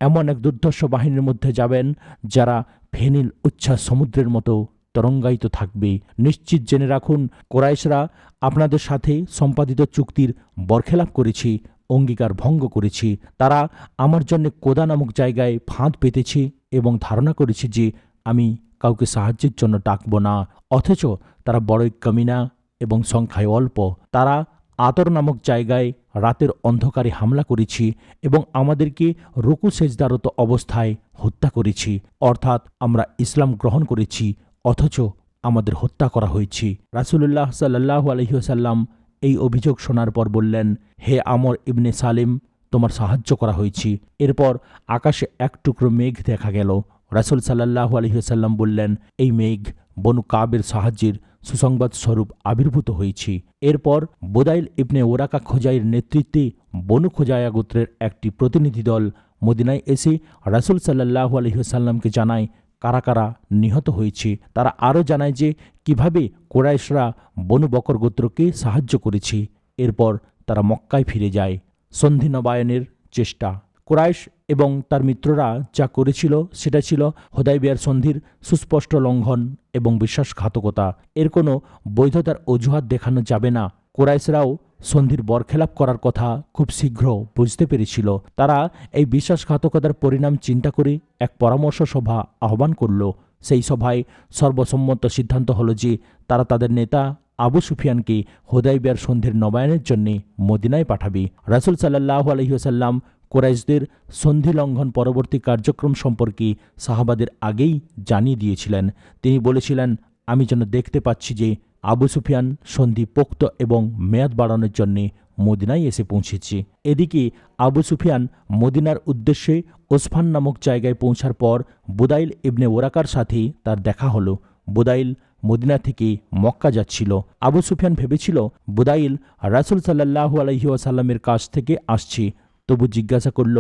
এমন এক দুর্ধর্ষ বাহিনীর মধ্যে যাবেন যারা ফেনিল উচ্ছ্বাস সমুদ্রের মতো তরঙ্গায়িত থাকবে। নিশ্চিত জেনে রাখুন, কুরাইশরা আপনাদের সাথে সম্পাদিত চুক্তির বরখেলাপ করেছে, অঙ্গীকার ভঙ্গ করেছে। তারা আমার জন্য কোদা নামক জায়গায় ফাঁদ পেতেছে এবং ধারণা করেছে যে আমি কাউকে সাহায্যের জন্য ডাকব না, অথচ তারা বড়ই কামিনা এবং সংখ্যায় অল্প। তারা আতর নামক জায়গায় রাতের অন্ধকারে হামলা করেছি এবং আমাদেরকে রুকু সেজদারত অবস্থায় হত্যা করেছি। অর্থাৎ আমরা ইসলাম গ্রহণ করেছি অথচ আমাদের হত্যা করা হয়েছে। রাসূলুল্লাহ সাল্লাল্লাহু আলাইহি ওয়াসাল্লাম এই অভিযোগ শোনার পর বললেন, হে আমর ইবনে সালেম, তোমার সাহায্য করা হয়েছে। এরপর আকাশে এক টুকরো মেঘ দেখা গেল। রাসূল সাল্লাল্লাহু আলাইহি ওয়াসাল্লাম বললেন, এই মেঘ বনু কাবের সাহায্যের সুসংবাদ স্বরূপ আবির্ভূত হয়েছে। এরপর বুদাইল ইবনে ওরাকা খোজাইয়ের নেতৃত্বে বনু খোজায়া গোত্রের একটি প্রতিনিধি দল মদিনায় এসে রাসূল সাল্লাল্লাহু আলাইহি ওয়াসাল্লামকে জানায় কারা কারা নিহত হয়েছে। তারা আরও জানায় যে কিভাবে কুরাইশরা বনু বকর গোত্রকে সাহায্য করেছে। এরপর তারা মক্কায় ফিরে যায়। সন্ধি নবায়নের চেষ্টা। কুরাইশ এবং তার মিত্ররা যা করেছিল সেটা ছিল হুদায়বিয়ার সন্ধির সুস্পষ্ট লঙ্ঘন এবং বিশ্বাসঘাতকতা। এর কোনো বৈধতার অজুহাত দেখানো যাবে না। কুরাইশরাও সন্ধির বরখেলাপ করার কথা খুব শীঘ্র বুঝতে পেরেছিল। তারা এই বিশ্বাসঘাতকতার পরিণাম চিন্তা করে এক পরামর্শ সভা আহ্বান করল। সেই সভায় সর্বসম্মত সিদ্ধান্ত হলো যে তারা তাদের নেতা আবু সুফিয়ানকে হুদায়বিয়ার সন্ধির নবায়নের জন্য মদিনায় পাঠাবে। রাসূল সাল্লাল্লাহু আলাইহি ওয়াসাল্লাম কুরাইশদের সন্ধি লঙ্ঘন পরবর্তী কার্যক্রম সম্পর্কে সাহাবাদের আগেই জানিয়ে দিয়েছিলেন। তিনি বলেছিলেন, আমি যেন দেখতে পাচ্ছি যে আবু সুফিয়ান সন্ধি পোক্ত এবং মেয়াদ বাড়ানোর জন্যে মদিনায় এসে পৌঁছেছে। এদিকে আবু সুফিয়ান মদিনার উদ্দেশ্যে ওসফান নামক জায়গায় পৌঁছার পর বুদাইল ইবনে ওরাকার সাথে তার দেখা হলো। বুদাইল মদিনা থেকে মক্কা যাচ্ছিল। আবু সুফিয়ান ভেবেছিল বুদাইল রাসূল সাল্লাল্লাহু আলাইহি ওয়াসাল্লামের কাছ থেকে আসছে। তবু জিজ্ঞাসা করল,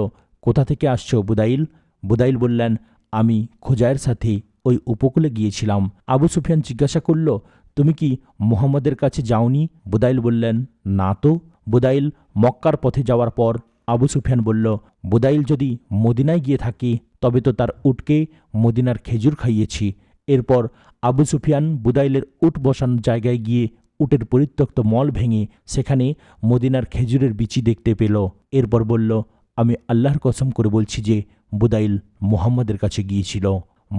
কোথা থেকে আসছো বুদাইল? বুদাইল বললেন, আমি খোজায়ের সাথে ওই উপকূলে গিয়েছিলাম। আবু সুফিয়ান জিজ্ঞাসা করল, তুমি কি মুহাম্মদের কাছে যাওনি? বুদাইল বললেন, না তো। বুদাইল মক্কার পথে যাওয়ার পর আবু সুফিয়ান বলল, বুদাইল যদি মদিনায় গিয়ে থাকে তবে তো তার উটকে মদিনার খেজুর খাইয়েছি। এরপর আবু সুফিয়ান বুদাইলের উট বসানোর জায়গায় গিয়ে উটের পরিত্যক্ত মল ভেঙে সেখানে মদিনার খেজুরের বিচি দেখতে পেল। এরপর বলল, আমি আল্লাহর কসম করে বলছি যে বুদাইল মুহাম্মদের কাছে গিয়েছিল।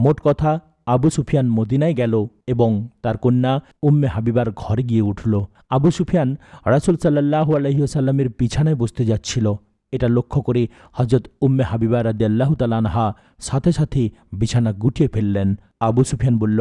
মোট কথা, আবু সুফিয়ান মদিনায় গেল এবং তার কন্যা উম্মে হাবিবার ঘরে গিয়ে উঠল। আবু সুফিয়ান রাসূল সাল্লাল্লাহু আলাইহি ওয়াসাল্লামের বিছানায় বসতে যাচ্ছিল। এটা লক্ষ্য করে হযরত উম্মে হাবিবা রাদিয়াল্লাহু তাআলা আনহা সাথে সাথে বিছানা গুটিয়ে ফেললেন। আবু সুফিয়ান বলল,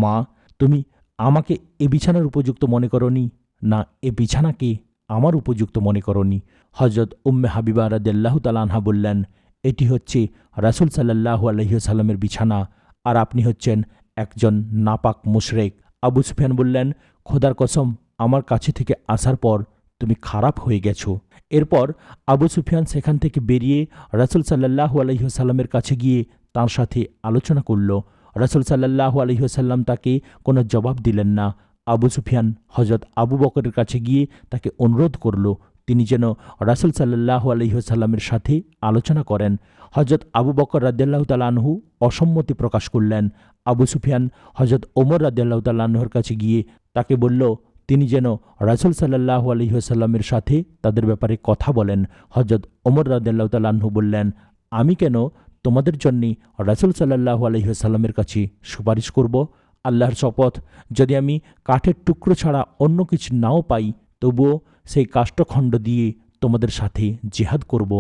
মা, তুমি আমাকে এ বিছানার উপযুক্ত মনে করনি, না এ বিছানাকে আমার উপযুক্ত মনে করনি? হযরত উম্মে হাবিবা রাদিয়াল্লাহু তাআলা আনহা বললেন, এটি হচ্ছে রাসূল সাল্লাল্লাহু আলাইহি ওয়াসাল্লামের বিছানা, আর আপনি হচ্ছেন একজন নাপাক মুশরিক। আবু সুফিয়ান বললেন, খোদার কসম, আমার কাছে থেকে আসার পর তুমি খারাপ হয়ে গেছো। এরপর আবু সুফিয়ান সেখান থেকে বেরিয়ে রাসূল সাল্লাল্লাহু আলাইহি ওয়াসাল্লামের কাছে গিয়ে তাঁর সাথে আলোচনা করল। রাসূল সাল্লাল্লাহু আলাইহি ওয়াসাল্লাম তাকে কোনো জবাব দিলেন না। আবু সুফিয়ান হযরত আবু বকরের কাছে গিয়ে তাকে অনুরোধ করল তিনি যেন রাসূল সাল্লাল্লাহু আলাইহি ওয়াসাল্লামের সাথে আলোচনা করেন। হযরত আবু বকর রাদিয়াল্লাহু তাআলা আনহু অসম্মতি প্রকাশ করলেন। আবু সুফিয়ান হযরত ওমর রাদিয়াল্লাহু তাআলা আনহুর কাছে গিয়ে তাকে বলল তিনি যেন রাসূল সাল্লাল্লাহু আলাইহি ওয়াসাল্লামের সাথে তাদের ব্যাপারে কথা বলেন। হযরত ওমর রাদিয়াল্লাহু তাআলা আনহু বললেন, আমি কেন তোমাদের জন্যে রাসূল সাল্লাল্লাহু আলাইহি ওয়াসাল্লামের কাছে সুপারিশ করব? আল্লাহর শপথ, যদি আমি কাঠের টুকরো ছাড়া অন্য কিছু নাও পাই তবুও সেই কাষ্ঠখণ্ড দিয়ে তোমাদের সাথে জিহাদ করব।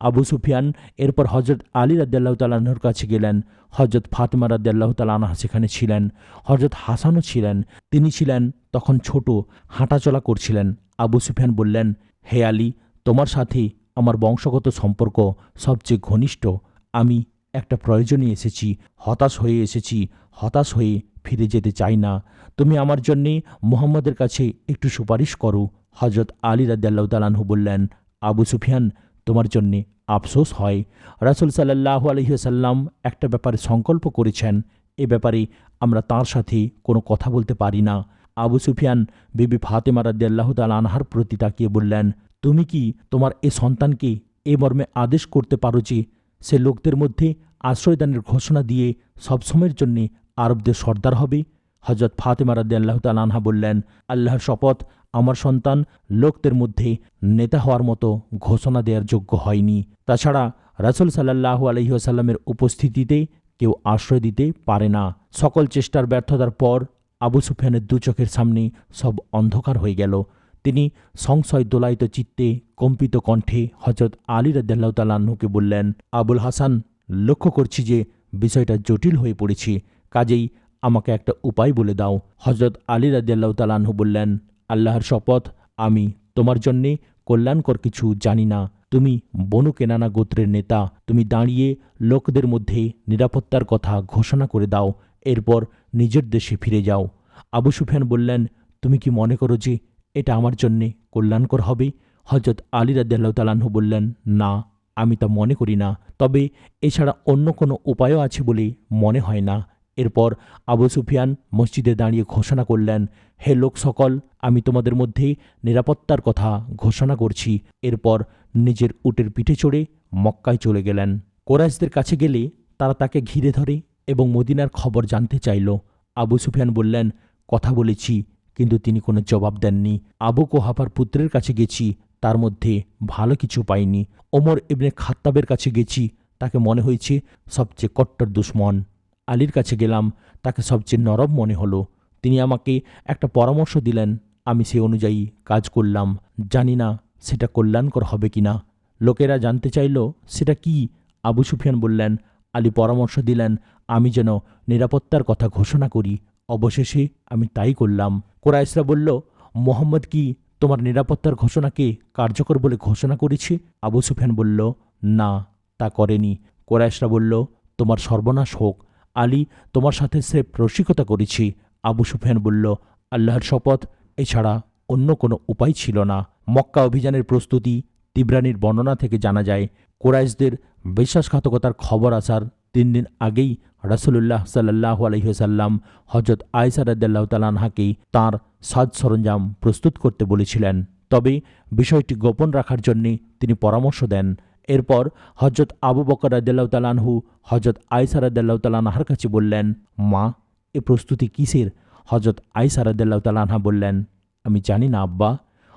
আবু সুফিয়ান এরপর হযরত আলী রাদিয়াল্লাহু তাআলা আনহুর কাছে গেলেন। হযরত ফাতেমা রাদিয়াল্লাহু তাআলা আনহা সেখানে ছিলেন। হযরত হাসানও ছিলেন। তিনি ছিলেন তখন ছোট, হাঁটাচলা করছিলেন। আবু সুফিয়ান বললেন, হে আলী, তোমার সাথে আমার বংশগত সম্পর্ক সবচেয়ে ঘনিষ্ঠ। আমি একটা প্রয়োজনে এসেছি, হতাশ হয়ে ফিরে যেতে চাই না। তুমি আমার জন্যে মুহাম্মদের কাছে একটু সুপারিশ করো। হযরত আলী রাদিয়াল্লাহু তাআলা আনহু বললেন, আবু সুফিয়ান, তোমার জন্যে আফসোস হয়। রাসূল সাল্লাল্লাহু আলাইহি ওয়াসাল্লাম একটা ব্যাপারে সংকল্প করেছেন, এ ব্যাপারে আমরা তাঁর সাথে কোনো কথা বলতে পারি না। আবু সুফিয়ান বিবি ফাতেমা রাদিয়াল্লাহু তাআলা আনহার প্রতি তাকিয়ে বললেন, তুমি কি তোমার এ সন্তানকে এ মর্মে আদেশ করতে পারো যে সে লোকদের মধ্যে আশ্রয়দানের ঘোষণা দিয়ে সবসময়ের জন্যে আরবদের সর্দার হবে? হযরত ফাতেমা রাদিয়াল্লাহু তাআলা আনহা বললেন, আল্লাহর শপথ, আমার সন্তান লোকদের মধ্যে নেতা হওয়ার মতো ঘোষণা দেওয়ার যোগ্য হয়নি। তাছাড়া রাসূল সাল্লাল্লাহু আলাইহি ওয়াসাল্লামের উপস্থিতিতে কেউ আশ্রয় দিতে পারে না। সকল চেষ্টার ব্যর্থতার পর আবু সুফিয়ানের দু চোখের সামনে সব অন্ধকার হয়ে গেল। তিনি সংশয় দোলায়িত চিত্তে কম্পিত কণ্ঠে হযরত আলী রাদিয়াল্লাহু তাআলা আনহুকে বললেন, আবুল হাসান, লক্ষ্য করছি যে বিষয়টা জটিল হয়ে পড়েছে, কাজেই আমাকে একটা উপায় বলে দাও। হযরত আলী রাদিয়াল্লাহু তাআলা আনহু বললেন, আল্লাহর শপথ, আমি তোমার জন্যে কল্যাণকর কিছু জানি না। তুমি বনু কেনানা গোত্রের নেতা। তুমি দাঁড়িয়ে লোকদের মধ্যে নিরাপত্তার কথা ঘোষণা করে দাও, এরপর নিজের দেশে ফিরে যাও। আবু সুফিয়ান বললেন, তুমি কি মনে করো যে এটা আমার জন্যে কল্যাণকর হবে? হযরত আলী রাদিয়াল্লাহু তাআলা আনহু বললেন, না, আমি তা মনে করি না, তবে এছাড়া অন্য কোনো উপায়ও আছে বলে মনে হয় না। এরপর আবু সুফিয়ান মসজিদে দাঁড়িয়ে ঘোষণা করলেন, হে লোক সকল, আমি তোমাদের মধ্যে নিরাপত্তার কথা ঘোষণা করছি। এরপর নিজের উটের পিঠে চড়ে মক্কায় চলে গেলেন। কুরাইশদের কাছে গেলে তারা তাকে ঘিরে ধরে এবং মদিনার খবর জানতে চাইল। আবু সুফিয়ান বললেন, কথা বলেছি, কিন্তু তিনি কোনো জবাব দেননি। আবু কুহাফার পুত্রের কাছে গেছি, তার মধ্যে ভালো কিছু পাইনি। ওমর ইবনে খাত্তাবের কাছে গেছি, তাকে মনে হয়েছে সবচেয়ে কট্টর দুশমন। আলীর কাছে গেলাম, তাকে সবচেয়ে নরম মনে হলো। তিনি আমাকে একটা পরামর্শ দিলেন, আমি সে অনুযায়ী কাজ করলাম। জানি না সেটা কল্যাণকর হবে কিনা। লোকেরা জানতে চাইল সেটা কি। আবু সুফিয়ান বললেন, আলী পরামর্শ দিলেন আমি যেন নিরাপত্তার কথা ঘোষণা করি। অবশেষে আমি তাই করলাম। কুরাইশরা বলল, মোহাম্মদ কি তোমার নিরাপত্তার ঘোষণাকে কার্যকর বলে ঘোষণা করেছে? আবু সুফিয়ান বলল, না, তা করেনি। কুরাইশরা বলল, তোমার সর্বনাশ হোক, আলী তোমার সাথে স্রেফ রসিকতা করেছি। আবু সুফিয়ান বলল, আল্লাহর শপথ, এছাড়া অন্য কোনো উপায় ছিল না। মক্কা অভিযানের প্রস্তুতি। তিবরানির বর্ণনা থেকে জানা যায়, কুরাইশদের বিশ্বাসঘাতকতার খবর আসার 3 দিন আগেই রাসূলুল্লাহ সাল্লাল্লাহু আলাইহি ওয়াসাল্লাম হযরত আয়েশা রাদিয়াল্লাহু তাআলা আনহাকে তাঁর সাজ সরঞ্জাম প্রস্তুত করতে বলেছিলেন। তবে বিষয়টি গোপন রাখার জন্যে তিনি পরামর্শ দেন। এরপর হযরত আবু বকর রাদিয়াল্লাহু তাআলা আনহু হযরত আয়েশা রাদিয়াল্লাহু তাআলা আনহার কাছে বললেন, মা, এ প্রস্তুতি কিসের? হযরত আয়েশা রাদিয়াল্লাহু তাআলা আনহা বললেন, আমি জানি না আব্বা।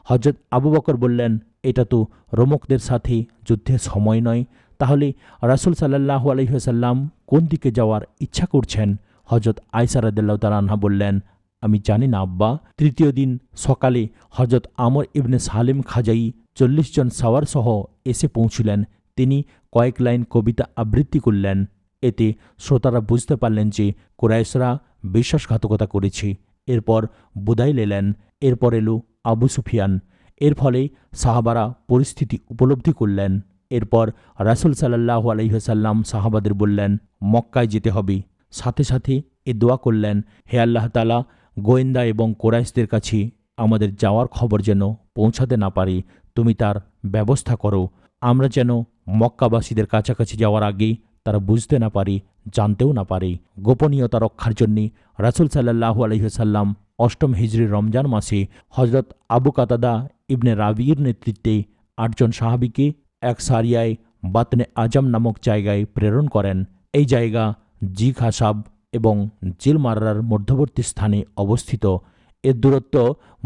হযরত আবু বকর বললেন, এটা তো রোমকদের সাথে যুদ্ধের সময় নয়, তাহলে রাসূল সাল্লাল্লাহু আলাইহি ওয়াসাল্লাম কোন দিকে যাওয়ার ইচ্ছা করছেন? হযরত আয়েশা রাদিয়াল্লাহু তাআলা আনহা বললেন, আমি জানি না আব্বা। তৃতীয় দিন সকালে হযরত আমর ইবনে সালেম খাজাই 40 জন সাওয়ার সহ এসে পৌঁছলেন। তিনি কয়েক লাইন কবিতা আবৃত্তি করলেন। এতে শ্রোতারা বুঝতে পারলেন যে কুরাইশরা বিশ্বাসঘাতকতা করেছে। এরপর বুদাইল এলেন। এরপর এলো আবু সুফিয়ান। এর ফলে সাহাবারা পরিস্থিতি উপলব্ধি করলেন। এরপর রাসূল সাল্লাল্লাহু আলাইহি ওয়াসাল্লাম সাহাবাদের বললেন, মক্কায় যেতে হবে। সাথে সাথে এ দোয়া করলেন, হে আল্লাহ তাআলা, গোয়েন্দা এবং কুরাইশদের কাছে আমাদের যাওয়ার খবর যেন পৌঁছাতে না পারে, তুমি তার ব্যবস্থা করো। আমরা যেন মক্কাবাসীদের কাছাকাছি যাওয়ার আগে তারা বুঝতে না পারে, জানতেও না পারে। গোপনীয়তা রক্ষার জন্যে রাসূল সাল্লাল্লাহু আলাইহি ওয়াসাল্লাম 8ম হিজরির রমজান মাসে হযরত আবু কাতাদা ইবনে রাবির নেতৃত্বে 8 জন সাহাবীকে এক সারিয়ায় বাতনে আজম নামক জায়গায় প্রেরণ করেন। এই জায়গা জি খাসাব এবং জিলমারার মধ্যবর্তী স্থানে অবস্থিত। এর দূরত্ব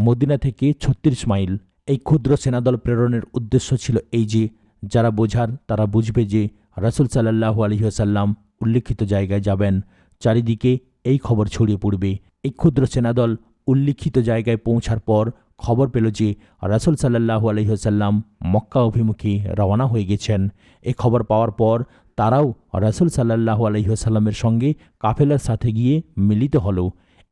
মদিনা থেকে 36 মাইল। এই ক্ষুদ্র সেনাদল প্রেরণের উদ্দেশ্য ছিল এই যে, যারা বোঝার তারা বুঝবে যে রাসূল সাল্লাল্লাহু আলাইহি ওয়াসাল্লাম উল্লিখিত জায়গায় যাবেন। চারিদিকে এই খবর ছড়িয়ে পড়বে। এই ক্ষুদ্র সেনাদল উল্লিখিত জায়গায় পৌঁছার পর খবর পেল যে রাসূল সাল্লাল্লাহু আলাইহি ওয়াসাল্লাম মক্কা অভিমুখে রওনা হয়ে গেছেন। এই খবর পাওয়ার পর তারাও রাসূল সাল্লাল্লাহু আলাইহি ওয়াসাল্লামের সঙ্গে কাফেলার সাথে গিয়ে মিলিত হলো।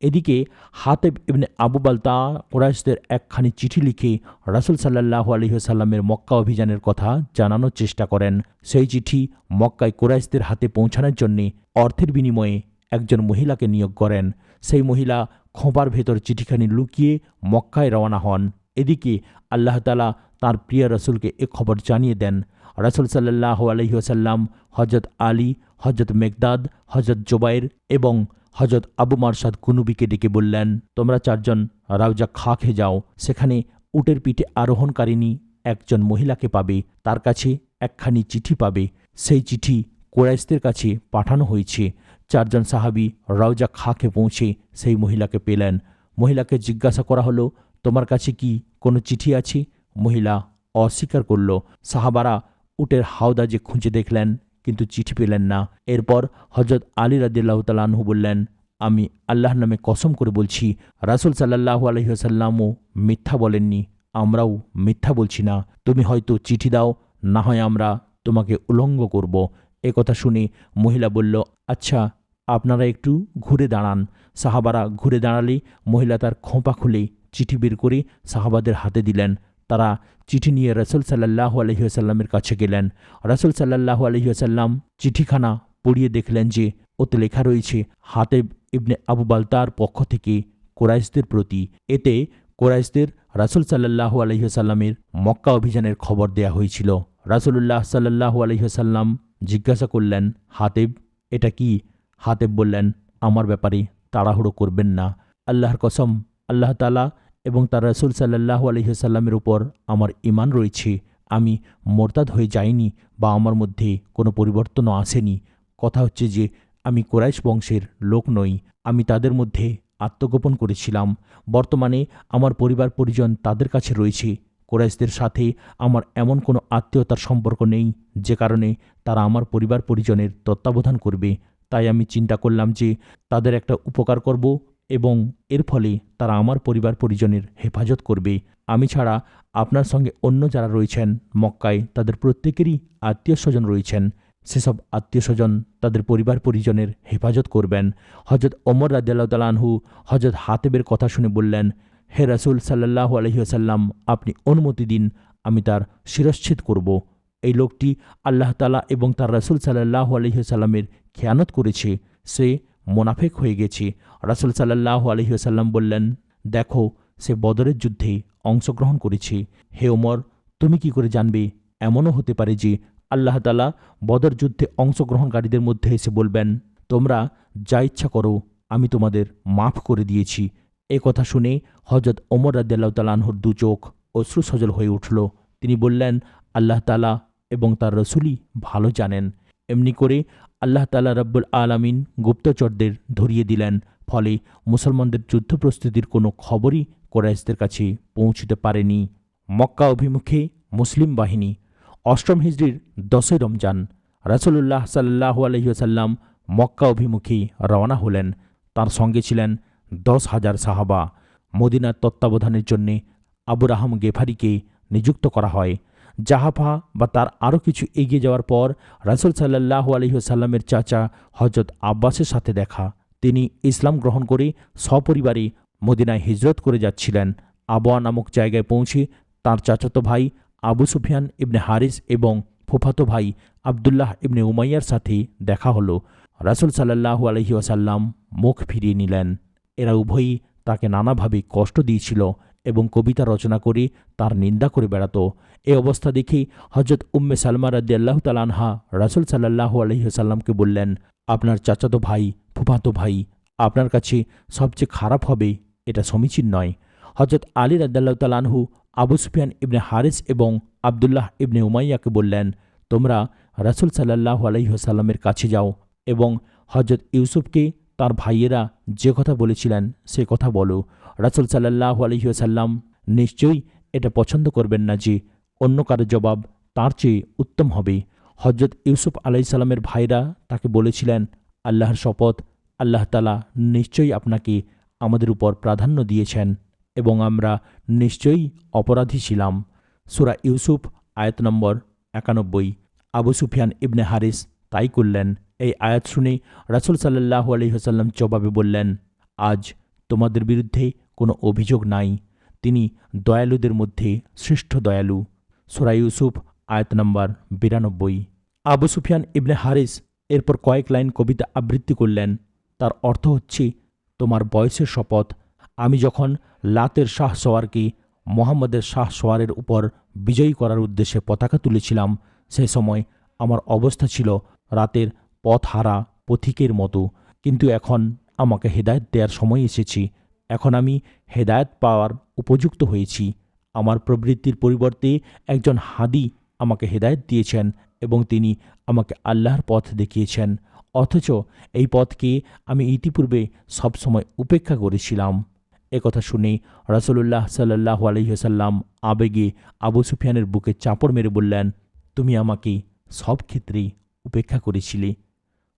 এদিকে হাতেব ইবনে আবু বালতা কুরাইশদের একখানি চিঠি লিখে রাসূল সাল্লাল্লাহু আলাইহি ওয়াসাল্লামের মক্কা অভিযানের কথা জানানোর চেষ্টা করেন। সেই চিঠি মক্কায় কুরাইশদের হাতে পৌঁছানোর জন্যে অর্থের বিনিময়ে একজন মহিলাকে নিয়োগ করেন। সেই মহিলা খোঁপার ভেতর চিঠিখানি লুকিয়ে মক্কায় রওনা হন। এদিকে আল্লাহ তাআলা তাঁর প্রিয় রাসূলকে এ খবর জানিয়ে দেন। রাসূল সাল্লাল্লাহু আলাইহি ওয়াসাল্লাম হযরত আলী, হযরত মেকদাদ, হযরত জুবাইর এবং হযরত আবু মারসাদ কুনুবিকে ডেকে বললেন, তোমরা 4 জন রাউজা খাখে যাও। সেখানে উটের পিঠে আরোহণকারিণী একজন মহিলাকে পাবে। তার কাছে একখানি চিঠি পাবে। সেই চিঠি কুরাইশদের কাছে পাঠানো হয়েছে। 4 জন সাহাবী রাউজা খাখে পৌঁছে সেই মহিলাকে পেলেন। মহিলাকে জিজ্ঞাসা করা হলো, তোমার কাছে কি কোনো চিঠি আছে? মহিলা অস্বীকার করল। সাহাবারা উটের হাওদাজে খুঁজে দেখলেন, কিন্তু চিঠি পেলেন না। এরপর হযরত আলী রাদিয়াল্লাহু তাআলা আনহু বললেন, আমি আল্লাহর নামে কসম করে বলছি, রাসূল সাল্লাল্লাহু আলাইহি ওয়াসাল্লামও মিথ্যা বলেননি, আমরাও মিথ্যা বলছি না। তুমি হয়তো চিঠি দাও, না হয় আমরা তোমাকে উলঙ্গ করব। এ কথা শুনে মহিলা বলল, আচ্ছা, আপনারা একটু ঘুরে দাঁড়ান। সাহাবারা ঘুরে দাঁড়ালে মহিলা তার খোঁপা খুলে চিঠি বের করে সাহাবাদের হাতে দিলেন। তারা চিঠি নিয়ে রাসূল সাল্লাল্লাহু আলাইহি ওয়াসাল্লামের কাছে গেলেন। রাসূল সাল্লাল্লাহু আলাইহি ওয়াসাল্লাম চিঠিখানা পড়িয়ে দেখলেন যে ওতে লেখা রয়েছে হাতেব ইবনে আবু বালতার পক্ষ থেকে কুরাইশদের প্রতি। এতে কুরাইশদের রাসূল সাল্লাল্লাহু আলাইহি ওয়াসাল্লামের মক্কা অভিযানের খবর দেয়া হয়েছিল। রাসূলুল্লাহ সাল্লাল্লাহু আলাইহি ওয়াসাল্লাম জিজ্ঞাসা করলেন, হাতেব, এটা কি? হাতেব বললেন, আমার ব্যাপারে তাড়াহুড়ো করবেন না। আল্লাহর কসম, আল্লাহ তাআলা এবং তার রাসূল সাল্লাল্লাহু আলাইহি ওয়াসাল্লামের উপর আমার ঈমান রয়েছে। আমি মোরতাদ হয়ে যাইনি বা আমার মধ্যে কোনো পরিবর্তনও আসেনি। কথা হচ্ছে যে আমি কুরাইশ বংশের লোক নই। আমি তাদের মধ্যে আত্মগোপন করেছিলাম। বর্তমানে আমার পরিবার পরিজন তাদের কাছে রয়েছে। কুরাইশদের সাথে আমার এমন কোনো আত্মীয়তার সম্পর্ক নেই যে কারণে তারা আমার পরিবার পরিজনের তত্ত্বাবধান করবে। তাই আমি চিন্তা করলাম যে তাদের একটা উপকার করব এবং এর ফলে তারা আমার পরিবার পরিজনের হেফাজত করবে। আমি ছাড়া আপনার সঙ্গে অন্য যারা রয়েছেন মক্কায় তাদের প্রত্যেকেরই আত্মীয় স্বজন রয়েছেন, সেসব আত্মীয় স্বজন তাদের পরিবার পরিজনের হেফাজত করবেন। হজরত ওমর রাদিয়াল্লাহু তাআলা আনহু হজরত হাতেবের কথা শুনে বললেন, হে রাসূল সাল্লাল্লাহু আলাইহি ওয়াসাল্লাম, আপনি অনুমতি দিন, আমি তার শিরশ্ছেদ করব। এই লোকটি আল্লাহ তাআলা এবং তার রাসূল সাল্লাল্লাহু আলাইহি ওয়াসাল্লামের খেয়ানত করেছে, সে মোনাফেক হয়ে গেছে। রাসূল সাল্লাল্লাহু আলাইহি ওয়াসাল্লাম বললেন, দেখো, সে বদরের যুদ্ধে অংশগ্রহণ করেছে। হে ওমর, তুমি কি করে জানবে? এমনও হতে পারে যে আল্লাহ তাআলা বদর যুদ্ধে অংশগ্রহণকারীদের মধ্যে এসে বলবেন, তোমরা যা ইচ্ছা করো, আমি তোমাদের মাফ করে দিয়েছি। এ কথা শুনে হজরত ওমর রাদিয়াল্লাহু তাআলা আনহুর দু চোখ অশ্রু সজল হয়ে উঠল। তিনি বললেন, আল্লাহ তাআলা এবং তার রসুলই ভালো জানেন। এমনি করে আল্লাহ তাআলা রব্বুল আলামিন গুপ্তচরদের ধরিয়ে দিলেন। ফলে মুসলমানদের যুদ্ধ প্রস্তুতির কোনো খবরই কুরাইশদের কাছে পৌঁছতে পারেনি। মক্কা অভিমুখে মুসলিম বাহিনী। অষ্টম হিজরির 10 রমজান রাসূলুল্লাহ সাল্লাল্লাহু আলাইহি ওয়াসাল্লাম মক্কা অভিমুখে রওনা হলেন। তার সঙ্গে ছিলেন 10,000 সাহাবা। মদিনার তত্ত্বাবধানের জন্যে আবু রাহাম গেফারিকে নিযুক্ত করা হয়। জাহাফা বা তার আরও কিছু এগিয়ে যাওয়ার পর রাসূল সাল্লাল্লাহু আলাইহি ওয়াসাল্লামের চাচা হজরত আব্বাসের সাথে দেখা। তিনি ইসলাম গ্রহণ করে সপরিবারে মদিনায় হিজরত করে যাচ্ছিলেন। আবওয়া নামক জায়গায় পৌঁছে তাঁর চাচাতো ভাই আবু সুফিয়ান ইবনে হারিস এবং ফুফাতো ভাই আবদুল্লাহ ইবনে উমাইয়ার সাথে দেখা হলো। রাসূল সাল্লাল্লাহু আলাইহি ওয়াসাল্লাম মুখ ফিরিয়ে নিলেন। এরা উভয়ই তাকে নানাভাবে কষ্ট দিয়েছিল এবং কবিতা রচনা করে তার নিন্দা করে বেড়াত। এই অবস্থা দেখে হজরত উম্মে সালমা রাদিয়াল্লাহু তাআলা আনহা রাসূল সাল্লাল্লাহু আলাইহি ওয়াসাল্লামকে বললেন, আপনার চাচাতো ভাই, ফুফাতো ভাই আপনার কাছে সবচেয়ে খারাপ হবে, এটা সমীচীন নয়। হজরত আলী রাদিয়াল্লাহু তাআলা আনহু আবু সুফিয়ান ইবনে হারিস এবং আবদুল্লাহ ইবনে উমাইয়াকে বললেন, তোমরা রাসূল সাল্লাল্লাহু আলাইহি ওয়াসাল্লামের কাছে যাও এবং হজরত ইউসুফকে তার ভাইয়েরা যে কথা বলেছিলেন সে কথা বলো। রাসূল সাল্লাল্লাহু আলাইহি ওয়াসাল্লাম নিশ্চয়ই এটা পছন্দ করবেন না যে অন্য কারো জবাব তার চেয়ে উত্তম হবে। হজরত ইউসুফ আলাইহিস সালামের ভাইরা তাকে বলেছিলেন, আল্লাহর শপথ, আল্লাহ তাআলা নিশ্চয়ই আপনাকে আমাদের উপর প্রাধান্য দিয়েছেন এবং আমরা নিশ্চয়ই অপরাধী ছিলাম। সূরা ইউসুফ আয়াত নম্বর 91। আবু সুফিয়ান ইবনে হারিস তাই করলেন। এই আয়াত শুনে রাসূল সাল্লাল্লাহু আলাইহি ওয়াসাল্লাম জবাবে বললেন, আজ তোমাদের বিরুদ্ধে কোনো অভিযোগ নাই, তিনি দয়ালুদের মধ্যে শ্রেষ্ঠ দয়ালু। সূরা ইউসুফ আয়াত নম্বর 92। আবু সুফিয়ান ইবনে হারিস এরপর কয়েক লাইন কবিতা আবৃত্তি করলেন। তার অর্থ হচ্ছে, তোমার বয়সের শপথ, আমি যখন লাতের শাহ সওয়ারকে মোহাম্মদের শাহ সওয়ারের উপর বিজয়ী করার উদ্দেশ্যে পতাকা তুলেছিলাম, সে সময় আমার অবস্থা ছিল রাতের পথহারা পথিকের মতো। কিন্তু এখন আমাকে হেদায়েত দেওয়ার সময় এসেছি। এখন আমি হেদায়েত পাওয়ার উপযুক্ত হয়েছি। আমার প্রবৃত্তির পরিবর্তে একজন হাদি আমাকে হেদায়েত দিয়েছেন এবং তিনি আমাকে আল্লাহর পথ দেখিয়েছেন। অথচ এই পথকে আমি ইতিপূর্বে সবসময় উপেক্ষা করেছিলাম। একথা শুনে রাসূলুল্লাহ সাল্লাল্লাহু আলাইহি ওয়াসাল্লাম আবেগে আবু সুফিয়ানের বুকে চাপড় মেরে বললেন, তুমি আমাকে সব ক্ষেত্রেই উপেক্ষা করেছিলে।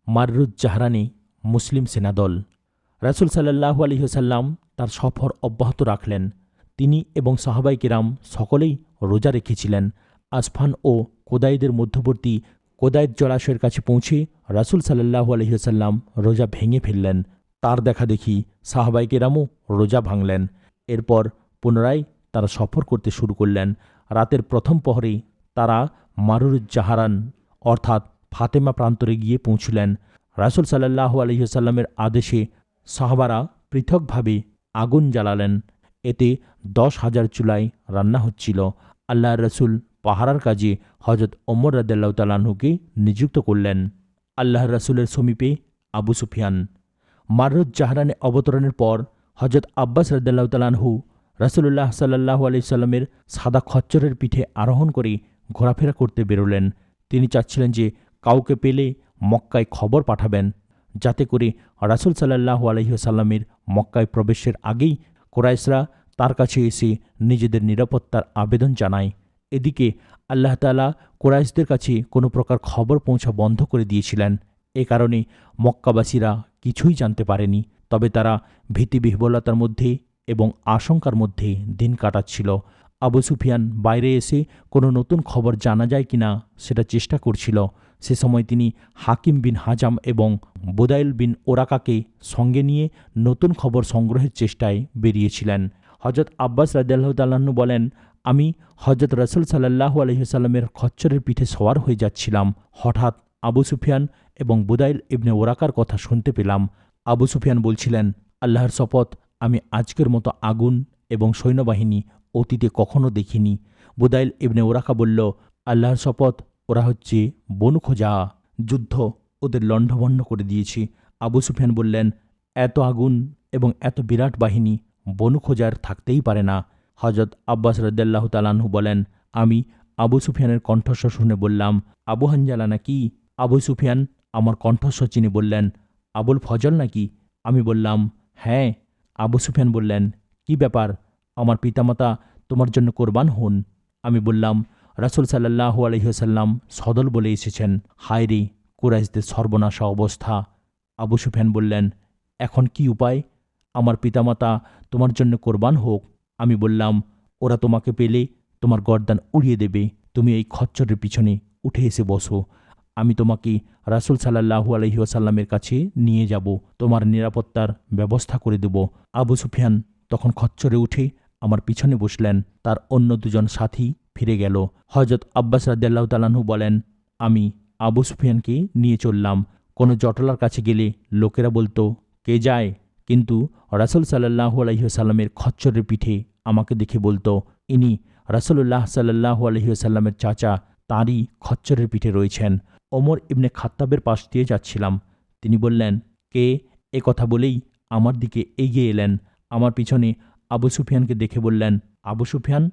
মাররুজ জাহরানে মুসলিম সেনাদল। রাসূল সাল্লাল্লাহু আলাইহি ওয়াসাল্লাম তার সফর অব্যাহত রাখলেন। তিনি এবং সাহাবায়ে কেরাম সকলেই রোজা রেখেছিলেন। আসফান ও কোদাইদের মধ্যবর্তী কোদাইদ জলাশয়ের কাছে পৌঁছে রাসূল সাল্লাল্লাহু আলাইহি ওয়াসাল্লাম রোজা ভেঙে ফেললেন। তার দেখা দেখি সাহাবায়ে কেরামও রোজা ভাঙলেন। এরপর পুনরায় তারা সফর করতে শুরু করলেন। রাতের প্রথম প্রহরে তারা মারুরুজ জাহরান অর্থাৎ ফাতেমা প্রান্তরে গিয়ে পৌঁছলেন। রাসূল সাল্লাল্লাহু আলাইহি ওয়াসাল্লামের আদেশে সাহাবারা পৃথকভাবে আগুন জ্বালালেন। এতে 10,000 চুলায় রান্না হচ্ছিল। আল্লাহর রাসূল পাহারার কাজে হজরত ওমর রাদিয়াল্লাহু তাআলা আনহুকে নিযুক্ত করলেন। আল্লাহর রাসূলের সমীপে আবু সুফিয়ান। মাররুজ জাহরানে অবতরণের পর হজরত আব্বাস রাদিয়াল্লাহু তাআলা আনহু রাসূলুল্লাহ সাল্লাল্লাহু আলাইহি সাল্লামের সাদা খচ্চরের পিঠে আরোহণ করে ঘোরাফেরা করতে বেরোলেন। তিনি চাচ্ছিলেন যে কাউকে পেলে মক্কায় খবর পাঠাবেন, যাতে করে রাসূল সাল্লাল্লাহু আলাইহি ওয়াসাল্লামের মক্কায় প্রবেশের আগেই কুরাইশরা তার কাছে এসে নিজেদের নিরাপত্তার আবেদন জানায়। এদিকে আল্লাহ তাআলা কুরাইশদের কাছে কোনো প্রকার খবর পৌঁছা বন্ধ করে দিয়েছিলেন। এ কারণে মক্কাবাসীরা কিছুই জানতে পারেনি। তবে তারা ভীতিবিহ্বলতার মধ্যে এবং আশঙ্কার মধ্যে দিন কাটাচ্ছিল। আবু সুফিয়ান বাইরে এসে কোনো নতুন খবর জানা যায় কিনা সেটা চেষ্টা করছিল। সে সময় তিনি হাকিম বিন হাজাম এবং বুদাইল বিন ওরাকাকে সঙ্গে নিয়ে নতুন খবর সংগ্রহের চেষ্টায় বেরিয়েছিলেন। হজরত আব্বাস রাদিয়াল্লাহু তাআলা আনহু বলেন, আমি হজরত রাসূল সাল্লাল্লাহু আলাইহি ওয়াসাল্লামের খচ্চরের পিঠে সওয়ার হয়ে যাচ্ছিলাম। হঠাৎ আবু সুফিয়ান এবং বুদাইল ইবনে ওরাকার কথা শুনতে পেলাম। আবু সুফিয়ান বলছিলেন, আল্লাহর শপথ, আমি আজকের মতো আগুন এবং সৈন্যবাহিনী অতীতে কখনো দেখিনি। বুদাইল ইবনে ওরাকা বলল, আল্লাহর শপথ, ওরা হচ্ছে বনু খোজা, যুদ্ধ ওদের লণ্ডভণ্ড করে দিয়েছি। আবু সুফিয়ান বললেন, এত আগুন এবং এত বিরাট বাহিনী বনু খোজার থাকতেই পারে না। হজরত আব্বাস রাদিয়াল্লাহু তাআলা আনহু বলেন, আমি আবু সুফিয়ানের কণ্ঠস্বর শুনে বললাম, আবু হানজালা নাকি? আবু সুফিয়ান আমার কণ্ঠস্বর চিনে বললেন, আবুল ফজল নাকি? আমি বললাম, হ্যাঁ। আবু সুফিয়ান বললেন, কি ব্যাপার? আমার পিতামাতা তোমার জন্য কোরবান হন। আমি বললাম, রাসূল সাল্লাল্লাহু আলাইহি ওয়াসাল্লাম সদল বলে এসেছেন। হায় রে, কুরাইশদের সর্বনাশা অবস্থা। আবু সুফিয়ান বললেন, এখন কি উপায়? আমার পিতামাতা তোমার জন্য কোরবান হোক। আমি বললাম, ওরা তোমাকে পেলে তোমার গর্দান উড়িয়ে দেবে। তুমি এই খচ্চরের পিছনে উঠে এসে বসো। আমি তোমাকে রাসূল সাল্লাল্লাহু আলাইহি ওয়াসাল্লামের কাছে নিয়ে যাব, তোমার নিরাপত্তার ব্যবস্থা করে দেব। আবু সুফিয়ান তখন খচ্চরে উঠে আমার পিছনে বসলেন। তার অন্য দুজন সাথী ফিরে গেল। হযরত আব্বাস রাদিয়াল্লাহু তাআলা আনহু বলেন, আমি আবু সুফিয়ানকে নিয়ে চললাম। কোনো জটলার কাছে গেলে লোকেরা বলতো, কে যায়? কিন্তু রাসূল সাল্লাল্লাহু আলাইহি ওয়াসাল্লামের খচ্চরের পিঠে আমাকে দেখে বলতো, ইনি রাসূলুল্লাহ সাল্লাল্লাহু আলাইহি ওয়াসাল্লামের চাচা, তাঁরই খচ্চরের পিঠে রয়েছেন। ওমর ইবনে খাত্তাবের পাশ দিয়ে যাচ্ছিলাম। তিনি বললেন, কে? এ কথা বলেই আমার দিকে এগিয়ে এলেন। আমার পিছনে আবু সুফিয়ানকে দেখে বললেন, আবু সুফিয়ান,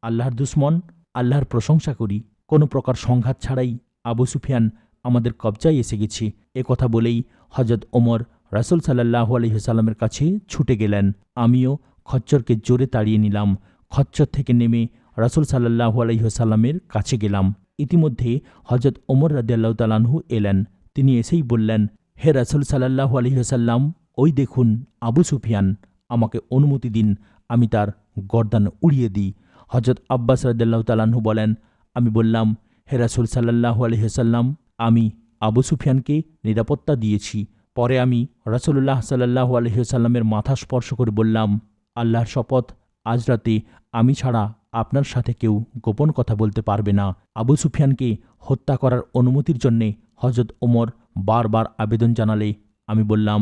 আল্লাহর দুশমন, আল্লাহর প্রশংসা করি, কোনো প্রকার সংঘাত ছাড়াই আবু সুফিয়ান আমাদের কবজায় এসে গেছি। এ কথা বলেই হযরত ওমর রাসূল সাল্লাল্লাহু আলাইহি ওয়াসাল্লামের কাছে ছুটে গেলেন। আমিও খচ্চরকে জোরে তাড়িয়ে নিলাম। খচ্চর থেকে নেমে রাসূল সাল্লাল্লাহু আলাইহি ওয়াসাল্লামের কাছে গেলাম। ইতিমধ্যে হযরত ওমর রাদিয়াল্লাহু তাআলা আনহু এলেন। তিনি এসেই বললেন, হে রাসূল সাল্লাল্লাহু আলাইহি ওয়াসাল্লাম, ওই দেখুন আবু সুফিয়ান, আমাকে অনুমতি দিন আমি তার গর্দান উড়িয়ে দিই। হযরত আব্বাস রাদিয়াল্লাহু তাআলা আনহু বলেন, আমি বললাম, হে রাসূল সাল্লাল্লাহু আলাইহি ওয়াসাল্লাম, আমি আবু সুফিয়ানকে নিরাপত্তা দিয়েছি। পরে আমি রাসূলুল্লাহ সাল্লাল্লাহু আলাইহি ওয়াসাল্লামের মাথা স্পর্শ করে বললাম, আল্লাহর শপথ, আজ রাতে আমি ছাড়া আপনার সাথে কেউ গোপন কথা বলতে পারবে না। আবু সুফিয়ানকে হত্যা করার অনুমতির জন্যে হযরত ওমর বারবার আবেদন জানালে আমি বললাম,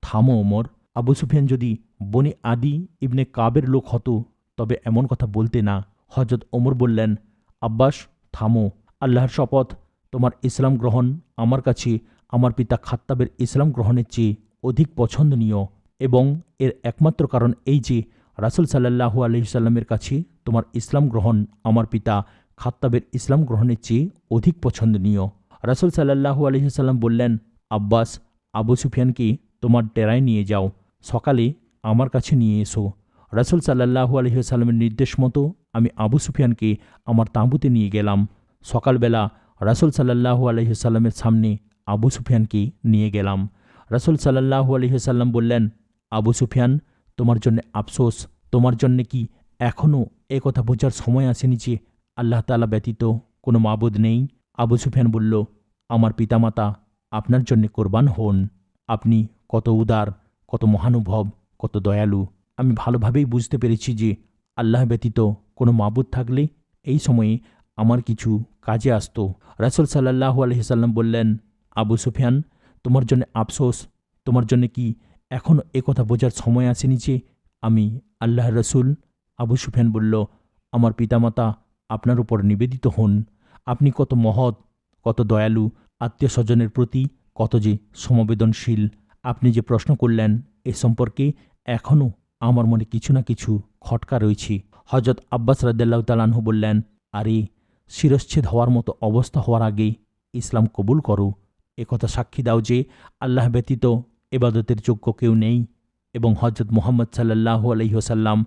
থামো ওমর, আবু সুফিয়ান যদি বনি আদি ইবনে কাবের লোক হতো তবে এমন কথা বলতে না। হযরত ওমর বললেন, আব্বাস, থামো, আল্লাহর শপথ, তোমার ইসলাম গ্রহণ আমার কাছে আমার পিতা খাত্তাবের ইসলাম গ্রহণের চেয়ে অধিক পছন্দনীয়, এবং এর একমাত্র কারণ এই যে রাসূল সাল্লাল্লাহু আলাইহি ওয়াসাল্লামের কাছে তোমার ইসলাম গ্রহণ আমার পিতা খাত্তাবের ইসলাম গ্রহণের চেয়ে অধিক পছন্দনীয়। রাসূল সাল্লাল্লাহু আলাইহি ওয়াসাল্লাম বললেন, আব্বাস, আবু সুফিয়ানকে তোমার ডেরায় নিয়ে যাও, সকালে আমার কাছে নিয়ে এসো। রাসূল সাল্লাল্লাহু আলাইহি ওয়াসাল্লামের নির্দেশ মতো আমি আবু সুফিয়ানকে আমার তাঁবুতে নিয়ে গেলাম। সকালবেলা রাসূল সাল্লাল্লাহু আলাইহি ওয়াসাল্লামের সামনে আবু সুফিয়ানকে নিয়ে গেলাম। রাসূল সাল্লাল্লাহু আলাইহি ওয়াসাল্লাম বললেন, আবু সুফিয়ান, তোমার জন্য আফসোস, তোমার জন্য কি এখনও এ কথা বোঝার সময় আসেনি যে আল্লাহ তাআলা ব্যতীত কোনো মাবুদ নেই? আবু সুফিয়ান বলল, আমার পিতামাতা আপনার জন্য কোরবান হন। আপনি কত উদার, কত মহানুভব, কত দয়ালু। আমি ভালোভাবেই বুঝতে পেরেছি যে আল্লাহ ব্যতীত কোনো মাবুদ থাকলে এই সময়ে আমার কিছু কাজে আসতো। রাসূল সাল্লাল্লাহু আলাইহি ওয়াসাল্লাম বললেন, আবু সুফিয়ান, তোমার জন্য আফসোস, তোমার জন্য কি এখনও একথা বোঝার সময় আসেনি যে আমি আল্লাহর রাসূল? আবু সুফিয়ান বলল, আমার পিতামাতা আপনার উপর নিবেদিত হন। আপনি কত মহৎ, কত দয়ালু, আত্মীয় স্বজনের প্রতি কত যে সমবেদনশীল। আপনি যে প্রশ্ন করলেন এ সম্পর্কে এখনও আমার মনে কিছু না কিছু খটকা রয়েছে। হযরত আব্বাস রাদিয়াল্লাহু তাআলা আনহু বললেন, আরে, শিরশ্ছেদ হওয়ার মতো অবস্থা হওয়ার আগে ইসলাম কবুল করো। একথা সাক্ষী দাও যে আল্লাহ ব্যতীত ইবাদতের যোগ্য কেউ নেই এবং হযরত মুহাম্মদ সাল্লাল্লাহু আলাইহি ওয়াসাল্লাম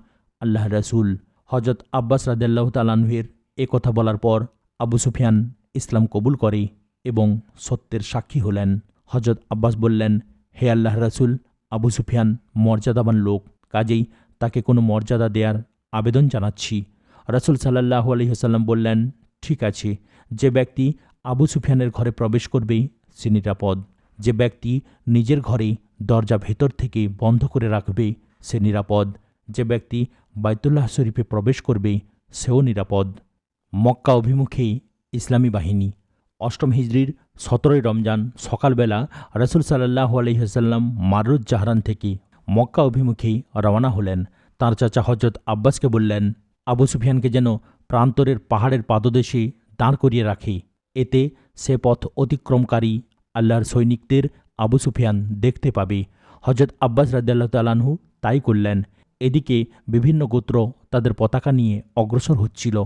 আল্লাহর রাসূল। হযরত আব্বাস রাদিয়াল্লাহু তাআলা আনহুর এ কথা বলার পর আবু সুফিয়ান ইসলাম কবুল করে এবং সত্যের সাক্ষী হলেন। হযরত আব্বাস বললেন, হে আল্লাহর রাসূল, আবু সুফিয়ান মর্যাদাবান লোক, কাজেই তাকে কোনো মর্যাদা দেয়ার আবেদন জানাচ্ছি। রাসূল সাল্লাল্লাহু আলাইহি ওয়াসাল্লাম বললেন, ঠিক আছে, যে ব্যক্তি আবু সুফিয়ানের ঘরে প্রবেশ করবে সে নিরাপদ। যে ব্যক্তি নিজের ঘরে দরজা ভেতর থেকে বন্ধ করে রাখবে সে নিরাপদ। যে ব্যক্তি বাইতুল্লাহ শরীফে প্রবেশ করবে সেও নিরাপদ। মক্কা অভিমুখে ইসলামী বাহিনী। অষ্টম হিজরির 17 রমজান সকালবেলা রাসূল সাল্লাল্লাহু আলাইহি ওয়াসাল্লাম মারুজ জাহরান থেকে মক্কা অভিমুখে রওনা হলেন। তাঁর চাচা হযরত আব্বাসকে বললেন, আবু সুফিয়ানকে যেন প্রান্তরের পাহাড়ের পাদদেশে দাঁড় করিয়ে রাখে। এতে সে পথ অতিক্রমকারী আল্লাহর সৈনিকদের আবু সুফিয়ান দেখতে পাবে। হযরত আব্বাস রাদিয়াল্লাহু তাআলা আনহু তাই করলেন। এদিকে বিভিন্ন গোত্র তাদের পতাকা নিয়ে অগ্রসর হচ্ছিল।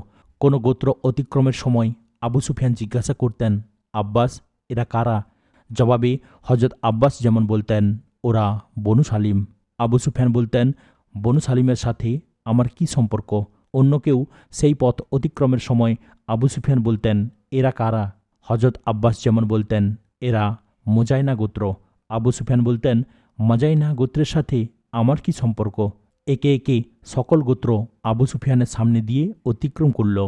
কোনো গোত্র অতিক্রমের সময় আবু সুফিয়ান জিজ্ঞাসা করতেন, আব্বাস, এরা কারা? জবাবে হযরত আব্বাস যেমন বলতেন, ওরা বনু সালিম। আবু সুফিয়ান বলতেন, বনু সালিমের সাথে আমার কি সম্পর্ক? অন্য কেউ সেই পথ অতিক্রমের সময় আবু সুফিয়ান বলতেন, এরা কারা? হযরত আব্বাস যেমন বলতেন, এরা মুজাইনা গোত্র। আবু সুফিয়ান বলতেন, মুজাইনা গোত্রের সাথে আমার কি সম্পর্ক? একে একে সকল গোত্র আবু সুফিয়ানের সামনে দিয়ে অতিক্রম করল।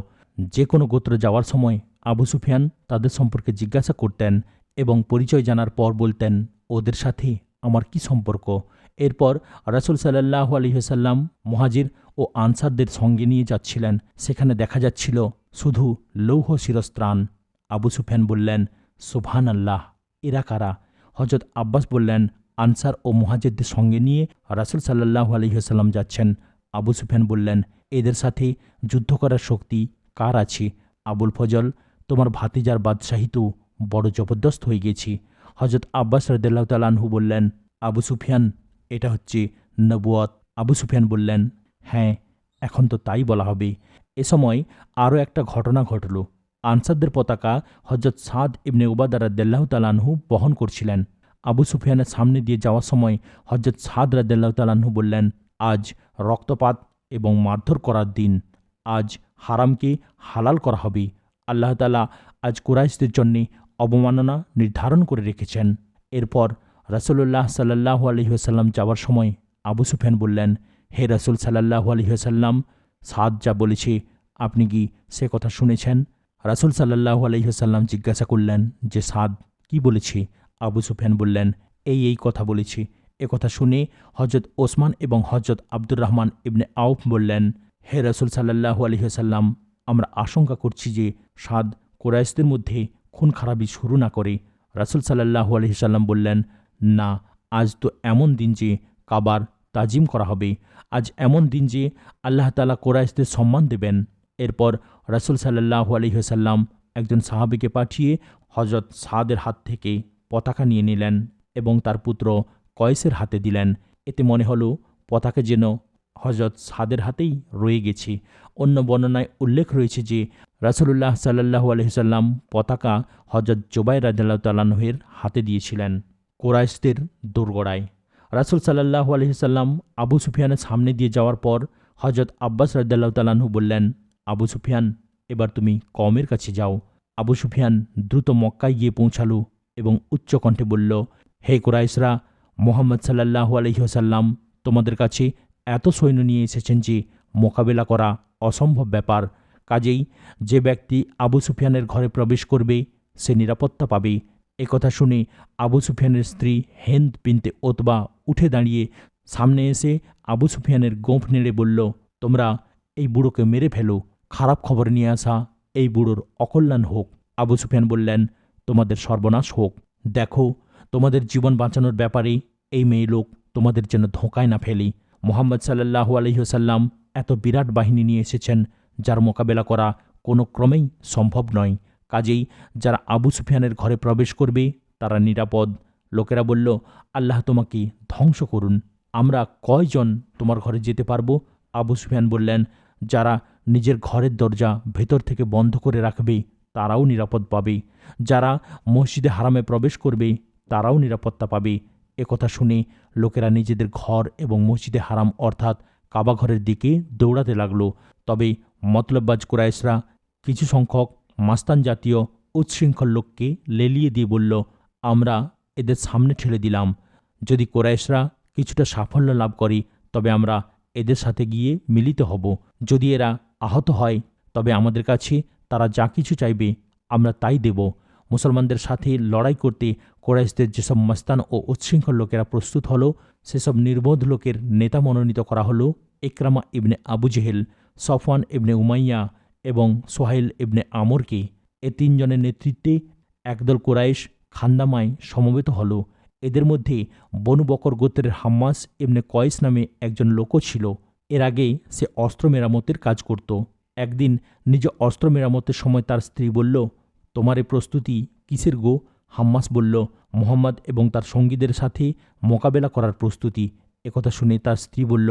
যে কোনো গোত্র যাওয়ার সময় আবু সুফিয়ান তাদের সম্পর্কে জিজ্ঞাসা করতেন এবং পরিচয় জানার পর বলতেন, ওদের সাথে আমার কি সম্পর্ক? এরপর রাসূল সাল্লাল্লাহু আলাইহি ওয়াসাল্লাম মুহাজির ও আনসারদের সঙ্গে নিয়ে যাচ্ছিলেন। সেখানে দেখা যাচ্ছিল শুধু লৌহ শিরস্ত্রাণ। আবু সুফিয়ান বললেন, সুবহানাল্লাহ, এরা কারা? হযরত আব্বাস বললেন, আনসার ও মুহাজিরদের সঙ্গে নিয়ে রাসূল সাল্লাল্লাহু আলাইহি ওয়াসাল্লাম যাচ্ছেন। আবু সুফিয়ান বললেন, এদের সাথে যুদ্ধ করার শক্তি কার আছে? আবুল ফজল, তোমার ভাতিজার বাদশাহী তো বড় জবরদস্ত হয়ে গেছি। হযরত আব্বাস রাদিয়াল্লাহু তাআলা আনহু বললেন, আবু সুফিয়ান, এটা হচ্ছে নবুয়ত। আবু সুফিয়ান বললেন, হ্যাঁ, এখন তো তাই বলা হবে। এ সময় আরও একটা ঘটনা ঘটল। আনসারদের পতাকা হযরত সাদ ইবনে উবাদা রাদিয়াল্লাহু তাআলা আনহু বহন করছিলেন। আবু সুফিয়ানের সামনে দিয়ে যাওয়ার সময় হযরত সাদ রাদিয়াল্লাহু তাআলা আনহু বললেন, আজ রক্তপাত এবং মারধর করার দিন। আজ হারামকে হালাল করা হবে। আল্লাহ তাআলা আজ কুরাইশদের জন্যে অবমাননা নির্ধারণ করে রেখেছেন। এরপর রাসূলুল্লাহ সাল্লাল্লাহু আলাইহি ওয়াসাল্লাম যাওয়ার সময় আবু সুফিয়ান বললেন, হে রাসূল সাল্লাল্লাহু আলাইহি ওয়াসাল্লাম, সাদ যা বলেছে আপনি কি সে কথা শুনেছেন? রাসূল সাল্লাল্লাহু আলাইহি ওয়াসাল্লাম জিজ্ঞাসা করলেন যে, সাদ কি বলেছে? আবু সুফিয়ান বললেন, এই কথা বলেছি। কথা শুনে হযরত ওসমান এবং হযরত আব্দুর রহমান ইবনে আউফ বললেন, হে রাসূল সাল্লাল্লাহু আলাইহি ওয়াসাল্লাম, আমরা আশঙ্কা করছি যে সাদ কুরাইশদের মধ্যে খুন খারাপি শুরু না করে। রাসূল সাল্লাল্লাহু আলাইহি ওয়াসাল্লাম বললেন, না, আজ তো এমন দিন যে কাবার তাজিম করা হবে। আজ এমন দিন যে আল্লাহ তাআলা কুরাইশদের সম্মান দেবেন। এরপর রাসূল সাল্লাল্লাহু আলাইহি ওয়াসাল্লাম একজন সাহাবীকে পাঠিয়ে হযরত সাদের হাত থেকে পতাকা নিয়ে নিলেন এবং তার পুত্র কয়েসের হাতে দিলেন। এতে মনে হলো পতাকা যেন হযরত সাদের হাতেই রয়ে গেছে। অন্য বর্ণনায় উল্লেখ রয়েছে যে রাসূলুল্লাহ সাল্লাল্লাহু আলাইহি ওয়াসাল্লাম পতাকা হযরত জুবাইর রাদিয়াল্লাহু তাআলা আনহুর হাতে দিয়েছিলেন। কুরাইশদের দোরগোড়ায় রাসূল সাল্লাল্লাহু আলাইহি ওয়াসাল্লাম আবু সুফিয়ানের সামনে দিয়ে যাওয়ার পর হযরত আব্বাস রাদিয়াল্লাহু তাআলা আনহু বললেন, আবু সুফিয়ান, এবার তুমি কওমের কাছে যাও। আবু সুফিয়ান দ্রুত মক্কায় গিয়ে পৌঁছালো এবং উচ্চ কণ্ঠে বলল, হে কুরাইশরা, মুহাম্মদ সাল্লাল্লাহু আলাইহি ওয়াসাল্লাম তোমাদের কাছে এত সৈন্য নিয়ে এসেছেন যে মোকাবেলা করা অসম্ভব ব্যাপার। কাজেই যে ব্যক্তি আবু সুফিয়ানের ঘরে প্রবেশ করবে সে নিরাপত্তা পাবে। কথা শুনে আবু সুফিয়ানের স্ত্রী হিন্দ বিনতে উতবা উঠে দাঁড়িয়ে সামনে এসে আবু সুফিয়ানের গোঁফ নেড়ে বলল, তোমরা এই বুড়োকে মেরে ফেলো। খারাপ খবর নিয়ে আসা এই বুড়োর অকল্যাণ হোক। আবু সুফিয়ান বললেন, তোমাদের সর্বনাশ হোক। দেখো, তোমাদের জীবন বাঁচানোর ব্যাপারে এই মেয়ে লোক তোমাদের যেন ধোঁকায় না ফেলি। মুহাম্মদ সাল্লাল্লাহু আলাইহি ওয়াসাল্লাম এত বিরাট বাহিনী নিয়ে এসেছেন যার মোকাবেলা করা কোনো ক্রমেই সম্ভব নয়। কাজেই যারা আবু সুফিয়ানের ঘরে প্রবেশ করবে তারা নিরাপদ। লোকেরা বলল, আল্লাহ তোমাকে ধ্বংস করুন। আমরা কয়জন তোমার ঘরে যেতে পারবো? আবু সুফিয়ান বললেন, যারা নিজের ঘরের দরজা ভেতর থেকে বন্ধ করে রাখবে তারাও নিরাপদ পাবে। যারা মসজিদে হারামে প্রবেশ করবে তারাও নিরাপত্তা পাবে। কথা শুনে লোকেরা নিজেদের ঘর এবং মসজিদে হারাম অর্থাৎ কাবা ঘরের দিকে দৌড়াতে লাগলো। তবে মতলববাজ কুরাইশরা কিছু সংখ্যক মাস্তান জাতীয় উচ্ছৃঙ্খল লোককে লেলিয়ে দিয়ে বলল, আমরা এদের সামনে ঠেলে দিলাম। যদি কুরাইশরা কিছুটা সাফল্য লাভ করে তবে আমরা এদের সাথে গিয়ে মিলিত হব। যদি এরা আহত হয়, তবে আমাদের কাছে তারা যা কিছু চাইবে আমরা তাই দেব। মুসলমানদের সাথে লড়াই করতে কুরাইশদের যেসব মস্তান ও উচ্ছৃঙ্খল লোকেরা প্রস্তুত হলো, সেসব নির্বোধ লোকের নেতা মনোনীত করা হলো ইকরামা ইবনে আবু জেহেল, সফওয়ান ইবনে উমাইয়া এবং সোহাইল ইবনে আমরকে। এ তিনজনের নেতৃত্বে একদল কুরাইশ খান্দামায় সমবেত হল। এদের মধ্যে বনু বকর গোত্রের হাম্মাস ইবনে কয়েস নামে একজন লোকও ছিল। এর আগে সে অস্ত্র মেরামতের কাজ করত। একদিন নিজ অস্ত্র মেরামতের সময় তার স্ত্রী বলল, তোমার এ প্রস্তুতি কিসের গো? হাম্মাস বলল, মুহাম্মদ এবং তার সঙ্গীদের সাথে মোকাবেলা করার প্রস্তুতি। একথা শুনে তার স্ত্রী বলল,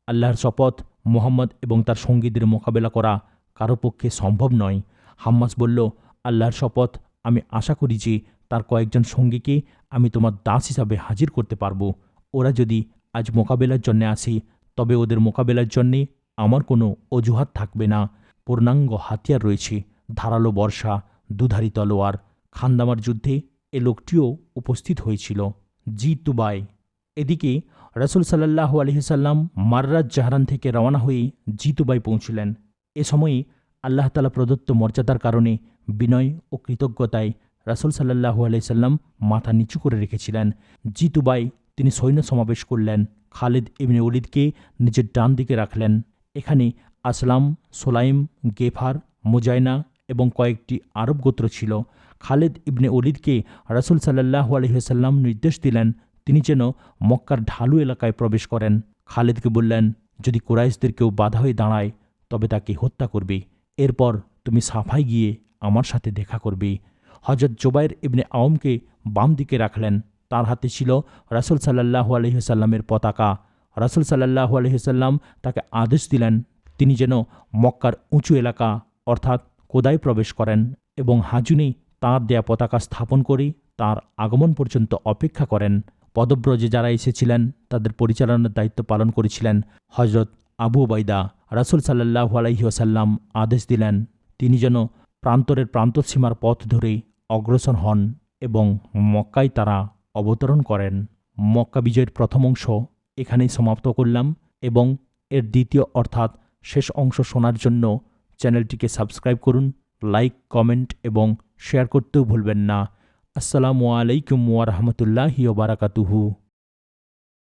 আল্লাহর শপথ, মুহাম্মদ এবং তার সঙ্গীদের মোকাবেলা করা কারো পক্ষে সম্ভব নয়। হাম্মাস বলল, আল্লাহর শপথ, আমি আশা করি যে তার কয়েকজন সঙ্গীকে আমি তোমার দাস হিসাবে হাজির করতে পারব। ওরা যদি আজ মোকাবেলার জন্যে আসে, তবে ওদের মোকাবেলার জন্যে আমার কোনো অজুহাত থাকবে না। পূর্ণাঙ্গ হাতিয়ার রয়েছে, ধারালো বর্ষা, দুধারী তলোয়ার। খান্দামার যুদ্ধে এ লোকটিও উপস্থিত হয়েছিল। জি তুবাই। এদিকে রাসূল সাল্লাল্লাহু আলাইহি সাল্লাম মাররাজ জাহরান থেকে রওনা হয়ে জিতুবাই পৌঁছলেন। এ সময়ে আল্লাহ তাআলা প্রদত্ত মর্যাদার কারণে বিনয় ও কৃতজ্ঞতায় রাসূল সাল্লাল্লাহু আলাইহি সাল্লাম মাথা নিচু করে রেখেছিলেন। জিতুবাই তিনি সৈন্য সমাবেশ করলেন। খালিদ ইবনে ওলীদকে নিজের ডান দিকে রাখলেন। এখানে আসলাম, সোলাইম, গেফার, মুজাইনা এবং কয়েকটি আরব গোত্র ছিল। খালিদ ইবনে ওলীদকে রাসূল সাল্লাল্লাহু আলাইহি ওয়াসাল্লাম নির্দেশ দিলেন তিনি যেন মক্কার ঢালু এলাকায় প্রবেশ করেন। খালিদকে বললেন, যদি কুরাইশদের কেউ বাধা হয়ে দাঁড়ায় তবে তাকে হত্যা করবে। এরপর তুমি সাফায় গিয়ে আমার সাথে দেখা করবে। হযরত জুবাইর ইবনে আওমকে বাম দিকে রাখলেন। তার হাতে ছিল রাসূল সাল্লাল্লাহু আলাইহি ওয়াসাল্লামের পতাকা। রাসূল সাল্লাল্লাহু আলাইহি ওয়াসাল্লাম তাকে আদেশ দিলেন তিনি যেন মক্কার উঁচু এলাকা অর্থাৎ কোদায় প্রবেশ করেন এবং হাজুনে তাঁর দেয়া পতাকা স্থাপন করে তার আগমন পর্যন্ত অপেক্ষা করেন। পদব্রজে যারা এসেছিলেন তাদের পরিচালনার দায়িত্ব পালন করেছিলেন হযরত আবু উবাইদা। রাসূল সাল্লাল্লাহু আলাইহি ওয়াসাল্লাম আদেশ দিলেন তিনি যেন প্রান্তরের প্রান্তসীমার পথ ধরে অগ্রসর হন এবং মক্কায় তারা অবতরণ করেন। মক্কা বিজয়ের প্রথম অংশ এখানেই সমাপ্ত করলাম এবং এর দ্বিতীয় অর্থাৎ শেষ অংশ শোনার জন্য চ্যানেলটিকে সাবস্ক্রাইব করুন, লাইক, কমেন্ট এবং শেয়ার করতেও ভুলবেন না। আসসালামু আলাইকুম ওয়া রাহমাতুল্লাহি ওয়া বারাকাতুহু।